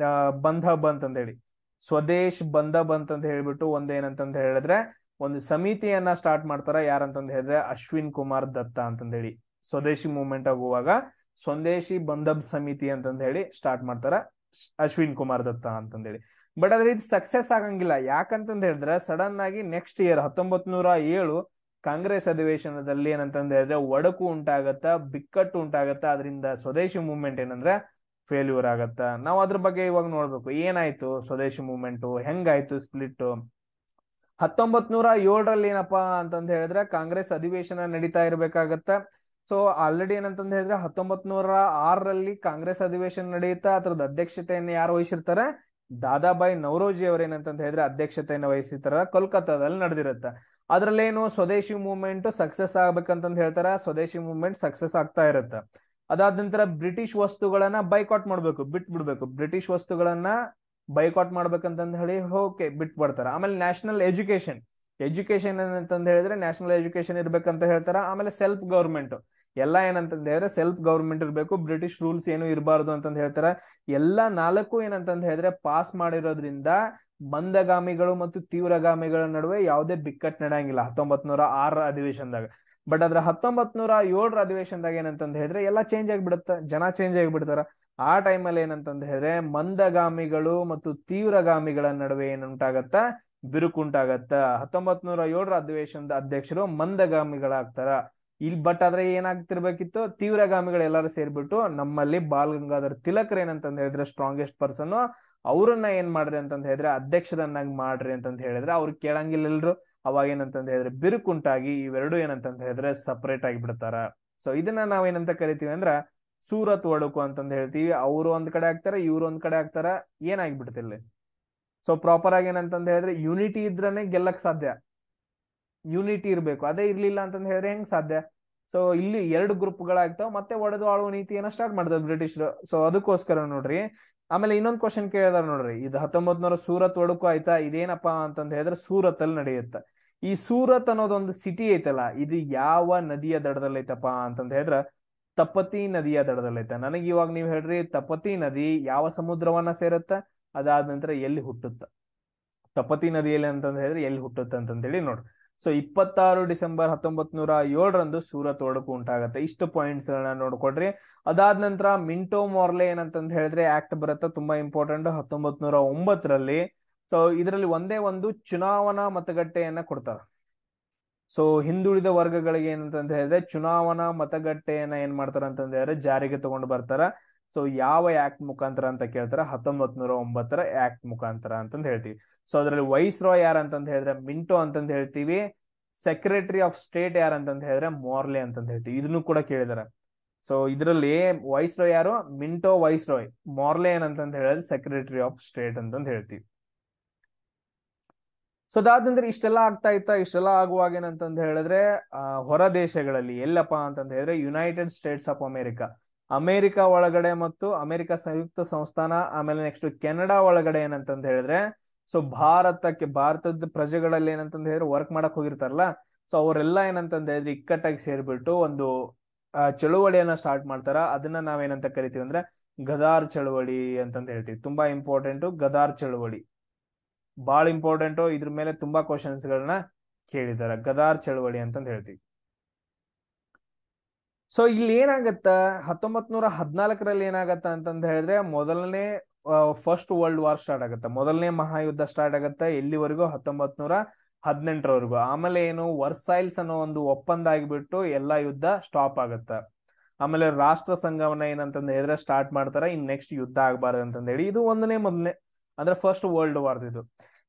ಬಂಧಬ್ ಅಂತಂದ್ ಹೇಳಿ, ಸ್ವದೇಶ್ ಬಂಧಬ್ ಅಂತಂದ್ ಹೇಳ್ಬಿಟ್ಟು ಒಂದೇನಂತಂದ್ ಹೇಳಿದ್ರೆ ಒಂದು ಸಮಿತಿಯನ್ನ ಸ್ಟಾರ್ಟ್ ಮಾಡ್ತಾರ. ಯಾರಂತಂದ್ ಹೇಳಿದ್ರೆ ಅಶ್ವಿನ್ ಕುಮಾರ್ ದತ್ತ ಅಂತಂದ್ ಹೇಳಿ. ಸ್ವದೇಶಿ ಮೂವ್ಮೆಂಟ್ ಆಗುವಾಗ ಸ್ವದೇಶಿ ಬಂದಬ್ ಸಮಿತಿ ಅಂತಂದ ಹೇಳಿ ಸ್ಟಾರ್ಟ್ ಮಾಡ್ತಾರ ಅಶ್ವಿನ್ ಕುಮಾರ್ ದತ್ತ ಅಂತಂದ ಹೇಳಿ. ಬಟ್ ಅದ್ರ ಇದು ಸಕ್ಸಸ್ ಆಗಂಗಿಲ್ಲ. ಯಾಕಂತಂದ ಹೇಳಿದ್ರೆ ಸಡನ್ ಆಗಿ ನೆಕ್ಸ್ಟ್ ಇಯರ್ 1907 ಕಾಂಗ್ರೆಸ್ ಅಧಿವೇಶನದಲ್ಲಿ ಏನಂತಂದ ಹೇಳಿದ್ರೆ ಒಡಕು ಉಂಟಾಗತ್ತ, ಬಿಕ್ಕಟ್ಟು ಉಂಟಾಗತ್ತ. ಅದರಿಂದ ಸ್ವದೇಶಿ ಮೂವ್ಮೆಂಟ್ ಏನಂದ್ರೆ ಫೇಲ್ಯೂರ್ ಆಗತ್ತ. ನಾವು ಅದ್ರ ಬಗ್ಗೆ ಇವಾಗ ನೋಡ್ಬೇಕು, ಏನಾಯ್ತು ಸ್ವದೇಶಿ ಮೂವ್ಮೆಂಟ್, ಹೆಂಗಾಯ್ತು ಸ್ಪ್ಲಿಟ್. 1907 ಏನಪ್ಪಾ ಅಂತಂದ ಹೇಳಿದ್ರೆ ಕಾಂಗ್ರೆಸ್ ಅಧಿವೇಶನ ನಡೀತಾ ಇರ್ಬೇಕಾಗತ್ತ. ಸೊ ಆಲ್ರೆಡಿ ಏನಂತಂದ ಹೇಳಿದ್ರೆ 1906 ಕಾಂಗ್ರೆಸ್ ಅಧಿವೇಶನ ನಡೆಯುತ್ತಾ. ಅದ್ರದ್ದು ಅಧ್ಯಕ್ಷತೆಯನ್ನು ಯಾರು ವಹಿಸಿರ್ತಾರೆ? ದಾದಾಬಾಯಿ ನವರೋಜಿ ಅವ್ರೇನಂತಂದ ಹೇಳಿದ್ರೆ ಅಧ್ಯಕ್ಷತೆಯನ್ನು ವಹಿಸಿರ್ತಾರ. ಕೋಲ್ಕತ್ತಾದಲ್ಲಿ ನಡೆದಿರುತ್ತೆ. ಅದ್ರಲ್ಲೇನು ಸ್ವದೇಶಿ ಮೂವ್ಮೆಂಟ್ ಸಕ್ಸಸ್ ಆಗ್ಬೇಕಂತಂದ ಹೇಳ್ತಾರ. ಸ್ವದೇಶಿ ಮೂವ್ಮೆಂಟ್ ಸಕ್ಸಸ್ ಆಗ್ತಾ ಇರುತ್ತೆ. ಅದಾದ ನಂತರ ಬ್ರಿಟಿಷ್ ವಸ್ತುಗಳನ್ನ ಬೈಕಾಟ್ ಮಾಡ್ಬೇಕು, ಬಿಟ್ ಬಿಡ್ಬೇಕು. ಬ್ರಿಟಿಷ್ ವಸ್ತುಗಳನ್ನ ಬೈಕಾಟ್ ಮಾಡ್ಬೇಕಂತಂದ ಹೇಳಿ ಓಕೆ ಬಿಟ್ ಬಿಡ್ತಾರ. ಆಮೇಲೆ ನ್ಯಾಷನಲ್ ಎಜುಕೇಶನ್ ಏನಂತಂದ ಹೇಳಿದ್ರೆ ನ್ಯಾಷನಲ್ ಎಜುಕೇಶನ್ ಇರ್ಬೇಕಂತ ಹೇಳ್ತಾರ. ಆಮೇಲೆ ಸೆಲ್ಫ್ ಗವರ್ಮೆಂಟ್ ಎಲ್ಲಾ ಏನಂತಂದ ಹೇಳಿದ್ರೆ ಸೆಲ್ಫ್ ಗವರ್ಮೆಂಟ್ ಇರ್ಬೇಕು, ಬ್ರಿಟಿಷ್ ರೂಲ್ಸ್ ಏನು ಇರಬಾರ್ದು ಅಂತಂದ ಹೇಳ್ತಾರ. ಎಲ್ಲಾ 4 ಏನಂತಂದ ಹೇಳಿದ್ರೆ ಪಾಸ್ ಮಾಡಿರೋದ್ರಿಂದ ಮಂದಗಾಮಿಗಳು ಮತ್ತು ತೀವ್ರಗಾಮಿಗಳ ನಡುವೆ ಯಾವುದೇ ಬಿಕ್ಕಟ್ ನಡೆಯಂಗಿಲ್ಲ 1906 ಅಧಿವೇಶನದಾಗ. ಬಟ್ ಅದ್ರ 1907 ಅಧಿವೇಶನದಾಗ ಏನಂತಂದ ಹೇಳಿದ್ರೆ ಎಲ್ಲಾ ಚೇಂಜ್ ಆಗಿಬಿಡುತ್ತ, ಜನ ಚೇಂಜ್ ಆಗಿಬಿಡ್ತಾರ. ಆ ಟೈಮಲ್ಲಿ ಏನಂತಂದ ಹೇಳಿದ್ರೆ ಮಂದಗಾಮಿಗಳು ಮತ್ತು ತೀವ್ರಗಾಮಿಗಳ ನಡುವೆ ಏನುಂಟಾಗತ್ತ? ಬಿರುಕುಂಟಾಗತ್ತ. 1907 ಅಧಿವೇಶನದ ಅಧ್ಯಕ್ಷರು ಮಂದಗಾಮಿಗಳಾಗ್ತಾರ. ಇಲ್ಲಿ ಬಟ್ ಆದ್ರೆ ಏನಾಗ್ತಿರ್ಬೇಕಿತ್ತು? ತೀವ್ರಗಾಮಿಗಳು ಎಲ್ಲರೂ ಸೇರ್ಬಿಟ್ಟು ನಮ್ಮಲ್ಲಿ ಬಾಲ್ ಗಂಗಾಧರ್ ತಿಲಕರ್ ಏನಂತಂದ ಹೇಳಿದ್ರೆ ಸ್ಟ್ರಾಂಗೆಸ್ಟ್ ಪರ್ಸನ್, ಅವ್ರನ್ನ ಏನ್ ಮಾಡ್ರಿ ಅಂತಂದ ಹೇಳಿದ್ರೆ ಅಧ್ಯಕ್ಷರನ್ನಾಗಿ ಮಾಡ್ರಿ ಅಂತಂದ ಹೇಳಿದ್ರೆ ಅವ್ರು ಕೇಳಂಗಿಲ್ಲ ಎಲ್ರು. ಅವಾಗ ಏನಂತಂದ ಹೇಳಿದ್ರೆ ಬಿರುಕುಂಟಾಗಿ ಇವೆರಡು ಏನಂತಂದ ಹೇಳಿದ್ರೆ ಸಪರೇಟ್ ಆಗಿ ಬಿಡ್ತಾರ. ಸೊ ಇದನ್ನ ನಾವೇನಂತ ಕರಿತೀವಿ ಅಂದ್ರ ಸೂರತ್ ಒಡಕು ಅಂತಂದ ಹೇಳ್ತೀವಿ. ಅವ್ರು ಒಂದ್ ಕಡೆ ಆಗ್ತಾರ, ಇವ್ರು ಒಂದ್ ಕಡೆ ಆಗ್ತಾರ, ಏನಾಗ್ಬಿಡ್ತಿಲ್ಲ. ಸೊ ಪ್ರಾಪರ್ ಆಗಿ ಏನಂತಂದ ಹೇಳಿದ್ರೆ ಯೂನಿಟಿ ಇದ್ರನೆ ಗೆಲ್ಲಕ್ ಸಾಧ್ಯ. ಯೂನಿಟಿ ಇರ್ಬೇಕು, ಅದೇ ಇರ್ಲಿಲ್ಲ ಅಂತಂದ ಹೇಳಿದ್ರೆ ಹೆಂಗ್ ಸಾಧ್ಯ? ಸೊ ಇಲ್ಲಿ 2 ಗ್ರೂಪ್ಗಳಾಗ್ತಾವ, ಮತ್ತೆ ಒಡೆದು ಆಳುವ ನೀತಿಯನ್ನ ಸ್ಟಾರ್ಟ್ ಮಾಡ್ತಾರೆ ಬ್ರಿಟಿಷರು. ಸೊ ಅದಕ್ಕೋಸ್ಕರ ನೋಡ್ರಿ. ಆಮೇಲೆ ಇನ್ನೊಂದ್ ಕ್ವಶನ್ ಕೇಳಿದಾರ ನೋಡ್ರಿ, ಇದು 1900 ಸೂರತ್ ಒಡಕು ಆಯ್ತಾ, ಇದೇನಪ್ಪಾ ಅಂತಂದ ಹೇಳಿದ್ರೆ ಸೂರತ್ ಅಲ್ಲಿ ನಡೆಯುತ್ತ. ಈ ಸೂರತ್ ಅನ್ನೋದೊಂದು ಸಿಟಿ ಐತಲ್ಲ, ಇದು ಯಾವ ನದಿಯ ದಡದಲ್ಲಿ ಐತಪ್ಪ ಅಂತಂದ ಹೇಳಿದ್ರ ತಪತಿ ನದಿಯ ದಡದಲ್ಲಿ ಐತೆ. ನನಗೆ ಇವಾಗ ನೀವ್ ಹೇಳ್ರಿ, ತಪತಿ ನದಿ ಯಾವ ಸಮುದ್ರವನ್ನ ಸೇರುತ್ತ? ಅದಾದ ನಂತರ ಎಲ್ಲಿ ಹುಟ್ಟುತ್ತ? ತಪತಿ ನದಿಯಲ್ಲಿ ಅಂತಂದ ಹೇಳಿದ್ರೆ ಎಲ್ಲಿ ಹುಟ್ಟುತ್ತ ಅಂತಂದೇಳಿ ನೋಡ್ರಿ. ಸೊ 26 ಡಿಸೆಂಬರ್ 1907 ಸೂರತ್ ಒಡಕು ಉಂಟಾಗತ್ತೆ. ಇಷ್ಟು ಪಾಯಿಂಟ್ಸ್ ಗಳನ್ನ ನೋಡ್ಕೊಡ್ರಿ. ಅದಾದ ನಂತರ ಮಿಂಟೋ ಮಾರ್ಲೆ ಏನಂತಂದ ಹೇಳಿದ್ರೆ ಆಕ್ಟ್ ಬರುತ್ತೆ, ತುಂಬಾ ಇಂಪಾರ್ಟೆಂಟ್, 1909. ಸೊ ಇದರಲ್ಲಿ ಒಂದೇ ಒಂದು ಚುನಾವಣಾ ಮತಗಟ್ಟೆಯನ್ನ ಕೊಡ್ತಾರ. ಸೊ ಹಿಂದುಳಿದ ವರ್ಗಗಳಿಗೆ ಏನಂತಂದ ಹೇಳಿದ್ರೆ ಚುನಾವಣಾ ಮತಗಟ್ಟೆಯನ್ನ ಏನ್ ಮಾಡ್ತಾರ ಅಂತಂದ ಹೇಳಿದ್ರೆ ಜಾರಿಗೆ ತಗೊಂಡು ಬರ್ತಾರ. ಸೊ ಯಾವ ಆಕ್ಟ್ ಮುಖಾಂತರ ಅಂತ ಕೇಳ್ತಾರ? 1909 ಆಕ್ಟ್ ಮುಖಾಂತರ ಅಂತಂದ ಹೇಳ್ತೀವಿ. ಸೊ ಅದ್ರಲ್ಲಿ ವೈಸ್ ರಾಯ್ ಯಾರಂತಂದ ಹೇಳಿದ್ರೆ ಮಿಂಟೋ ಅಂತಂದ ಹೇಳ್ತೀವಿ. ಸೆಕ್ರೆಟರಿ ಆಫ್ ಸ್ಟೇಟ್ ಯಾರಂತಂದ ಹೇಳಿದ್ರೆ ಮಾರ್ಲೆ ಅಂತಂದ ಹೇಳ್ತೀವಿ. ಇದನ್ನು ಕೂಡ ಕೇಳಿದಾರೆ. ಸೊ ಇದರಲ್ಲಿ ವೈಸ್ ರಾಯ್ ಯಾರು? Minto viceroy. ಮಾರ್ಲೆ ಏನಂತಂದ ಹೇಳಿದ್ರೆ ಸೆಕ್ರೆಟರಿ ಆಫ್ ಸ್ಟೇಟ್ ಅಂತಂದ ಹೇಳ್ತೀವಿ. ಸೊ ಅದಾದ ನಂತರ ಇಷ್ಟೆಲ್ಲ ಆಗ್ತಾ ಇತ್ತ. ಇಷ್ಟೆಲ್ಲ ಆಗುವಾಗ ಏನಂತಂದ ಹೇಳಿದ್ರೆ ಹೊರ ದೇಶಗಳಲ್ಲಿ ಎಲ್ಲಪ್ಪಾ ಅಂತಂದ ಹೇಳಿದ್ರೆ ಯುನೈಟೆಡ್ ಸ್ಟೇಟ್ಸ್ ಆಫ್ ಅಮೆರಿಕ ಒಳಗಡೆ ಮತ್ತು ಅಮೆರಿಕ ಸಂಯುಕ್ತ ಸಂಸ್ಥಾನ, ಆಮೇಲೆ ನೆಕ್ಸ್ಟ್ ಕೆನಡಾ ಒಳಗಡೆ ಏನಂತಂದ ಹೇಳಿದ್ರೆ ಸೊ ಭಾರತದ ಪ್ರಜೆಗಳಲ್ಲಿ ಏನಂತಂದ ಹೇಳಿದ್ರೆ ವರ್ಕ್ ಮಾಡಕ್ ಹೋಗಿರ್ತಾರಲ್ಲ, ಸೊ ಅವರೆಲ್ಲ ಏನಂತಂದ ಹೇಳಿದ್ರೆ ಇಕ್ಕಟ್ಟಾಗಿ ಸೇರ್ಬಿಟ್ಟು ಒಂದು ಚಳುವಳಿಯನ್ನ ಸ್ಟಾರ್ಟ್ ಮಾಡ್ತಾರ. ಅದನ್ನ ನಾವೇನಂತ ಕರಿತೀವಿ ಅಂದ್ರೆ ಗದಾರ್ ಚಳುವಳಿ ಅಂತಂದ ಹೇಳ್ತೀವಿ. ತುಂಬಾ ಇಂಪಾರ್ಟೆಂಟ್ ಗದಾರ್ ಚಳುವಳಿ, ಬಹಳ ಇಂಪಾರ್ಟೆಂಟ್. ಇದ್ರ ಮೇಲೆ ತುಂಬಾ ಕ್ವಶನ್ಸ್ ಗಳನ್ನ ಕೇಳಿದಾರೆ. ಗದಾರ್ ಚಳವಳಿ ಅಂತಂದ ಹೇಳ್ತೀವಿ. ಸೊ ಇಲ್ಲಿ ಏನಾಗತ್ತ, 1914 ಏನಾಗತ್ತ ಅಂತಂದ ಹೇಳಿದ್ರೆ ಮೊದಲನೇ ಫಸ್ಟ್ ವರ್ಲ್ಡ್ ವಾರ್ ಸ್ಟಾರ್ಟ್ ಆಗತ್ತ. ಮೊದಲನೇ ಮಹಾಯುದ್ಧ ಸ್ಟಾರ್ಟ್ ಆಗತ್ತ. ಎಲ್ಲಿವರೆಗೂ? 1918 ಆಮೇಲೆ ಏನು ವರ್ಸೈಲ್ಸ್ ಅನ್ನೋ ಒಂದು ಒಪ್ಪಂದ ಆಗಿಬಿಟ್ಟು ಎಲ್ಲಾ ಯುದ್ಧ ಸ್ಟಾಪ್ ಆಗತ್ತ. ಆಮೇಲೆ ರಾಷ್ಟ್ರ ಸಂಘವನ್ನ ಏನಂತಂದ ಹೇಳಿದ್ರೆ ಸ್ಟಾರ್ಟ್ ಮಾಡ್ತಾರ, ಇನ್ ನೆಕ್ಸ್ಟ್ ಯುದ್ಧ ಆಗ್ಬಾರ್ದು ಅಂತಂದ ಹೇಳಿ. ಇದು ಮೊದಲನೇ ಅಂದ್ರೆ ಫಸ್ಟ್ ವರ್ಲ್ಡ್ ವಾರ್ ಇದು.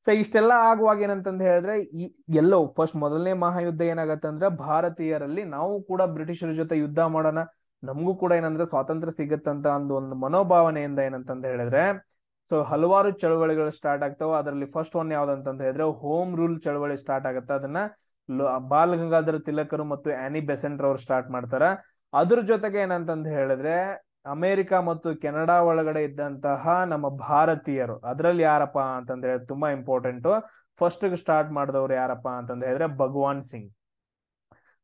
ಸೊ ಇಷ್ಟೆಲ್ಲ ಆಗುವಾಗ ಏನಂತಂದ ಹೇಳಿದ್ರೆ ಎಲ್ಲೋ ಮೊದಲನೇ ಮಹಾಯುದ್ಧ ಏನಾಗತ್ತಂದ್ರ ಭಾರತೀಯರಲ್ಲಿ ನಾವು ಕೂಡ ಬ್ರಿಟಿಷರ ಜೊತೆ ಯುದ್ಧ ಮಾಡೋಣ, ನಮಗೂ ಕೂಡ ಏನಂದ್ರೆ ಸ್ವಾತಂತ್ರ್ಯ ಸಿಗತ್ತಂತ ಒಂದು ಮನೋಭಾವನೆಯಿಂದ ಏನಂತಂದ ಹೇಳಿದ್ರೆ ಸೊ ಹಲವಾರು ಚಳವಳಿಗಳು ಸ್ಟಾರ್ಟ್ ಆಗ್ತಾವ. ಅದರಲ್ಲಿ ಫಸ್ಟ್ ಒನ್ ಯಾವ್ದಂತಂದ ಹೇಳಿದ್ರೆ ಹೋಮ್ ರೂಲ್ ಚಳವಳಿ ಸ್ಟಾರ್ಟ್ ಆಗತ್ತ. ಅದನ್ನ ಬಾಲ್ ಗಂಗಾಧರ್ ತಿಲಕರು ಮತ್ತು ಆನಿ ಬೆಸೆಂಟ್ ಅವ್ರು ಸ್ಟಾರ್ಟ್ ಮಾಡ್ತಾರ. ಅದ್ರ ಜೊತೆಗೆ ಏನಂತಂದ ಹೇಳಿದ್ರೆ ಅಮೆರಿಕ ಮತ್ತು ಕೆನಡಾ ಒಳಗಡೆ ಇದ್ದಂತಹ ನಮ್ಮ ಭಾರತೀಯರು, ಅದ್ರಲ್ಲಿ ಯಾರಪ್ಪ ಅಂತಂದ ಹೇಳಿದ್ರೆ ತುಂಬಾ ಇಂಪಾರ್ಟೆಂಟ್, ಫಸ್ಟ್ ಸ್ಟಾರ್ಟ್ ಮಾಡಿದವ್ರು ಯಾರಪ್ಪ ಅಂತಂದ ಹೇಳಿದ್ರೆ ಭಗವಾನ್ ಸಿಂಗ್.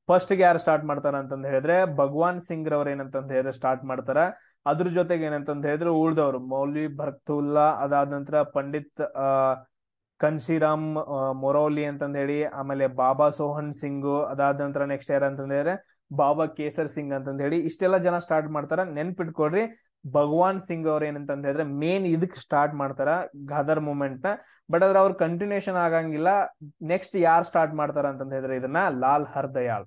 ಫಸ್ಟ್ ಗೆ ಯಾರು ಸ್ಟಾರ್ಟ್ ಮಾಡ್ತಾರ ಅಂತಂದ ಹೇಳಿದ್ರೆ ಭಗವಾನ್ ಸಿಂಗ್ ರವ್ರ ಏನಂತಂದ ಹೇಳಿದ್ರೆ ಸ್ಟಾರ್ಟ್ ಮಾಡ್ತಾರ. ಅದ್ರ ಜೊತೆಗೆ ಏನಂತಂದ ಹೇಳಿದ್ರೆ ಉಳ್ದವ್ರು ಮೌಲ್ವಿ ಬರ್ಕ್ತುಲ್ಲಾ, ಅದಾದ ನಂತರ ಪಂಡಿತ್ ಕನ್ಶಿರಾಮ್ ಮೊರೌಲಿ ಅಂತಂದ ಹೇಳಿ, ಆಮೇಲೆ ಬಾಬಾ ಸೋಹನ್ ಸಿಂಗ್, ಅದಾದ ನಂತರ ನೆಕ್ಸ್ಟ್ ಯಾರು ಅಂತಂದ ಹೇಳಿದ್ರೆ ಬಾಬಾ ಕೇಸರ್ ಸಿಂಗ್ ಅಂತಂದ ಹೇಳಿ ಇಷ್ಟೆಲ್ಲ ಜನ ಸ್ಟಾರ್ಟ್ ಮಾಡ್ತಾರ. ನೆನ್ಪಿಟ್ಕೊಡ್ರಿ, ಭಗವಾನ್ ಸಿಂಗ್ ಅವ್ರ ಏನಂತಂದ ಹೇಳಿದ್ರೆ ಮೇನ್ ಇದಕ್ ಸ್ಟಾರ್ಟ್ ಮಾಡ್ತಾರ ಗಾದರ್ ಮೂವ್ಮೆಂಟ್ ನ. ಬಟ್ ಅದ್ರ ಅವ್ರ ಕಂಟಿನ್ಯೂಷನ್ ಆಗಂಗಿಲ್ಲ. ನೆಕ್ಸ್ಟ್ ಯಾರು ಸ್ಟಾರ್ಟ್ ಮಾಡ್ತಾರ ಅಂತಂದ ಹೇಳಿದ್ರೆ ಇದನ್ನ ಲಾಲ್ ಹರ್ದಯಾಳ್.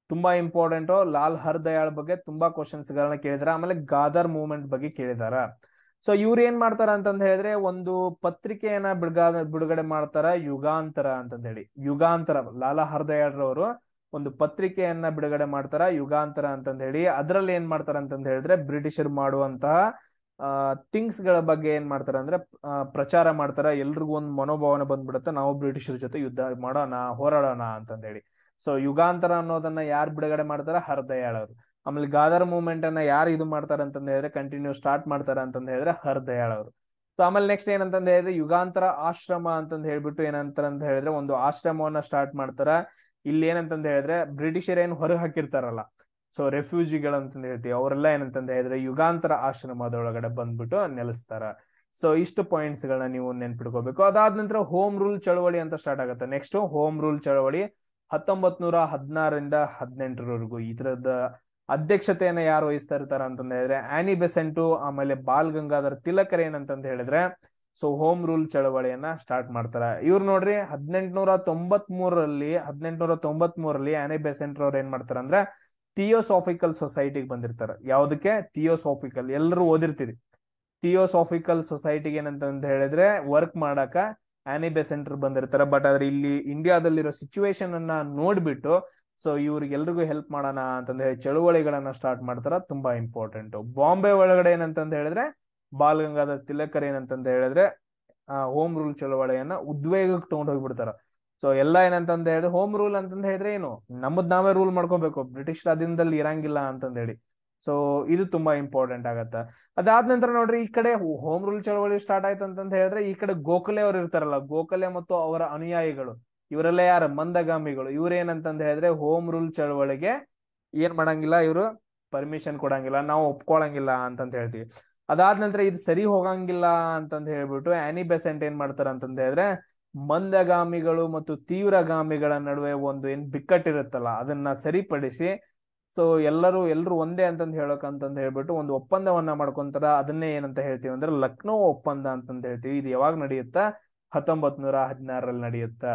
ತುಂಬಾ ಇಂಪಾರ್ಟೆಂಟ್. ಲಾಲ್ ಹರ್ದಯಾಳ್ ಬಗ್ಗೆ ತುಂಬಾ ಕ್ವಶನ್ಸ್ ಗಳನ್ನ ಕೇಳಿದಾರ. ಆಮೇಲೆ ಗಾದರ್ ಮೂವ್ಮೆಂಟ್ ಬಗ್ಗೆ ಕೇಳಿದಾರ. ಸೊ ಇವ್ರು ಏನ್ ಮಾಡ್ತಾರ ಅಂತಂದ ಹೇಳಿದ್ರೆ ಒಂದು ಪತ್ರಿಕೆಯನ್ನ ಬಿಡುಗಡೆ ಮಾಡ್ತಾರ, ಯುಗಾಂತರ ಅಂತಂದ ಹೇಳಿ. ಯುಗಾಂತರ, ಲಾಲಾ ಹರ್ದಯಾಳ್ರವರು ಒಂದು ಪತ್ರಿಕೆಯನ್ನ ಬಿಡುಗಡೆ ಮಾಡ್ತಾರ, ಯುಗಾಂತರ ಅಂತಂದ ಹೇಳಿ. ಅದ್ರಲ್ಲಿ ಏನ್ ಮಾಡ್ತಾರ ಅಂತಂದ ಹೇಳಿದ್ರೆ ಬ್ರಿಟಿಷರು ಮಾಡುವಂತಹ ಥಿಂಗ್ಸ್ ಗಳ ಬಗ್ಗೆ ಏನ್ ಮಾಡ್ತಾರ ಅಂದ್ರೆ ಪ್ರಚಾರ ಮಾಡ್ತಾರ. ಎಲ್ರಿಗೂ ಒಂದು ಮನೋಭಾವನೆ ಬಂದ್ಬಿಡುತ್ತೆ, ನಾವು ಬ್ರಿಟಿಷರ ಜೊತೆ ಯುದ್ಧ ಮಾಡೋಣ, ಹೋರಾಡೋಣ ಅಂತಂದ ಹೇಳಿ. ಸೊ ಯುಗಾಂತರ ಅನ್ನೋದನ್ನ ಯಾರು ಬಿಡುಗಡೆ ಮಾಡ್ತಾರ? ಹರ್ದಯಾಳ್ ಅವರು. ಆಮೇಲೆ ಗಾದರ್ ಮೂವ್ಮೆಂಟ್ ಅನ್ನ ಯಾರು ಇದು ಮಾಡ್ತಾರ ಅಂತಂದ ಹೇಳಿದ್ರೆ, ಕಂಟಿನ್ಯೂ ಸ್ಟಾರ್ಟ್ ಮಾಡ್ತಾರ ಅಂತಂದ ಹೇಳಿದ್ರೆ ಹರ್ದಯಾಳ್ ಅವರು. ಸೊ ಆಮೇಲೆ ನೆಕ್ಸ್ಟ್ ಏನಂತಂದ ಹೇಳಿದ್ರೆ ಯುಗಾಂತರ ಆಶ್ರಮ ಅಂತಂದ ಹೇಳ್ಬಿಟ್ಟು ಏನಂತಾರ ಅಂತ ಹೇಳಿದ್ರೆ ಒಂದು ಆಶ್ರಮವನ್ನ ಸ್ಟಾರ್ಟ್ ಮಾಡ್ತಾರ. ಇಲ್ಲಿ ಏನಂತಂದ ಹೇಳಿದ್ರೆ ಬ್ರಿಟಿಷರ್ ಏನ್ ಹೊರಗೆ ಹಾಕಿರ್ತಾರಲ್ಲ, ಸೊ ರೆಫ್ಯೂಜಿಗಳಂತಂದ ಹೇಳ್ತೀವಿ, ಅವರೆಲ್ಲ ಏನಂತಂದ ಹೇಳಿದ್ರೆ ಯುಗಾಂತರ ಆಶ್ರಮದೊಳಗಡೆ ಬಂದ್ಬಿಟ್ಟು ನೆಲೆಸ್ತಾರ. ಸೊ ಇಷ್ಟು ಪಾಯಿಂಟ್ಸ್ ಗಳನ್ನ ನೀವು ನೆನ್ಪಿಟ್ಕೋಬೇಕು. ಅದಾದ ನಂತರ ಹೋಮ್ ರೂಲ್ ಚಳವಳಿ ಅಂತ ಸ್ಟಾರ್ಟ್ ಆಗುತ್ತೆ. ನೆಕ್ಸ್ಟ್ ಹೋಮ್ ರೂಲ್ ಚಳವಳಿ 1916ರಿಂದ 18ರವರೆಗೂ. ಇದರದ ಅಧ್ಯಕ್ಷತೆಯನ್ನ ಯಾರು ವಹಿಸ್ತಾ ಇರ್ತಾರ ಅಂತಂದ ಹೇಳಿದ್ರೆ ಆನಿ ಬೆಸೆಂಟು, ಆಮೇಲೆ ಬಾಲ್ ಗಂಗಾಧರ್ ತಿಲಕರ್ ಏನಂತಂದ ಹೇಳಿದ್ರೆ ಸೊ ಹೋಮ್ ರೂಲ್ ಚಳವಳಿಯನ್ನ ಸ್ಟಾರ್ಟ್ ಮಾಡ್ತಾರ. ಇವ್ರು ನೋಡ್ರಿ 1893ರಲ್ಲಿ ಆನಿ ಬೆಸೆಂಟ್ ಅವ್ರು ಏನ್ ಮಾಡ್ತಾರ ಅಂದ್ರೆ ಥಿಯೋಸಾಫಿಕಲ್ ಸೊಸೈಟಿಗೆ ಬಂದಿರ್ತಾರ. ಯಾವ್ದಕ್ಕೆ? ಥಿಯೋಸಾಫಿಕಲ್. ಎಲ್ಲರೂ ಓದಿರ್ತೀರಿ. ಥಿಯೋಸಾಫಿಕಲ್ ಸೊಸೈಟಿಗೆ ಏನಂತಂದ ಹೇಳಿದ್ರೆ ವರ್ಕ್ ಮಾಡಾಕ ಆನಿ ಬೆಸೆಂಟ್ ಬಂದಿರ್ತಾರ. ಬಟ್ ಆದ್ರೆ ಇಲ್ಲಿ ಇಂಡಿಯಾದಲ್ಲಿರೋ ಸಿಚುವೇಶನ್ ಅನ್ನ ನೋಡ್ಬಿಟ್ಟು ಸೊ ಇವ್ರಿಗೆಲ್ರಿಗೂ ಹೆಲ್ಪ್ ಮಾಡೋಣ ಅಂತಂದ ಹೇಳಿ ಚಳುವಳಿಗಳನ್ನ ಸ್ಟಾರ್ಟ್ ಮಾಡ್ತಾರ. ತುಂಬಾ ಇಂಪಾರ್ಟೆಂಟ್. ಬಾಂಬೆ ಒಳಗಡೆ ಏನಂತಂದ ಹೇಳಿದ್ರೆ ಬಾಲ್ ಗಂಗಾಧರ್ ತಿಲಕರ್ ಏನಂತಂದ ಹೇಳಿದ್ರೆ ಹೋಮ್ ರೂಲ್ ಚಳವಳಿಯನ್ನ ಉದ್ವೇಗಕ್ಕೆ ತಗೊಂಡ್ ಹೋಗ್ಬಿಡ್ತಾರ. ಸೊ ಎಲ್ಲ ಏನಂತಂದ ಹೇಳಿದ್ರೆ ಹೋಮ್ ರೂಲ್ ಅಂತಂದ ಹೇಳಿದ್ರೆ ಏನು, ನಮ್ಮದ್ ನಾವೇ ರೂಲ್ ಮಾಡ್ಕೋಬೇಕು, ಬ್ರಿಟಿಷ್ ಅಧೀನದಲ್ಲಿ ಇರಂಗಿಲ್ಲ ಅಂತಂದ ಹೇಳಿ. ಸೊ ಇದು ತುಂಬಾ ಇಂಪಾರ್ಟೆಂಟ್ ಆಗತ್ತ. ಅದಾದ ನಂತರ ನೋಡ್ರಿ, ಈ ಕಡೆ ಹೋಮ್ ರೂಲ್ ಚಳವಳಿ ಸ್ಟಾರ್ಟ್ ಆಯ್ತು ಅಂತಂದ ಹೇಳಿದ್ರೆ ಈ ಕಡೆ ಗೋಖಲೆ ಅವ್ರು ಇರ್ತಾರಲ್ಲ, ಗೋಖಲೆ ಮತ್ತು ಅವರ ಅನುಯಾಯಿಗಳು, ಇವರೆಲ್ಲ ಯಾರ ಮಂದಗಾಮಿಗಳು. ಇವ್ರೇನಂತಂದ ಹೇಳಿದ್ರೆ ಹೋಮ್ ರೂಲ್ ಚಳವಳಿಗೆ ಏನ್ ಮಾಡಂಗಿಲ್ಲ, ಇವರು ಪರ್ಮಿಷನ್ ಕೊಡಂಗಿಲ್ಲ, ನಾವು ಒಪ್ಕೊಳಂಗಿಲ್ಲ ಅಂತಂತ ಹೇಳ್ತೀವಿ. ಅದಾದ ನಂತರ ಇದು ಸರಿ ಹೋಗಂಗಿಲ್ಲ ಅಂತಂದ ಹೇಳ್ಬಿಟ್ಟು ಆನಿ ಬೆಸೆಂಟ್ ಏನ್ ಮಾಡ್ತಾರ ಅಂತಂದ ಹೇಳಿದ್ರೆ ಮಂದಗಾಮಿಗಳು ಮತ್ತು ತೀವ್ರಗಾಮಿಗಳ ನಡುವೆ ಒಂದು ಏನ್ ಬಿಕ್ಕಟ್ಟಿರುತ್ತಲ್ಲ ಅದನ್ನ ಸರಿಪಡಿಸಿ ಸೊ ಎಲ್ರು ಒಂದೇ ಅಂತಂದ್ ಹೇಳಕಂತಂದ್ ಹೇಳ್ಬಿಟ್ಟು ಒಂದು ಒಪ್ಪಂದವನ್ನ ಮಾಡ್ಕೊಂತಾರ. ಅದನ್ನೇ ಏನಂತ ಹೇಳ್ತೀವಿ ಅಂದ್ರೆ ಲಕ್ನೋ ಒಪ್ಪಂದ ಅಂತಂದ್ ಹೇಳ್ತೀವಿ. ಇದು ಯಾವಾಗ ನಡೆಯುತ್ತ? 1916ರಲ್ಲಿ ನಡೆಯುತ್ತ.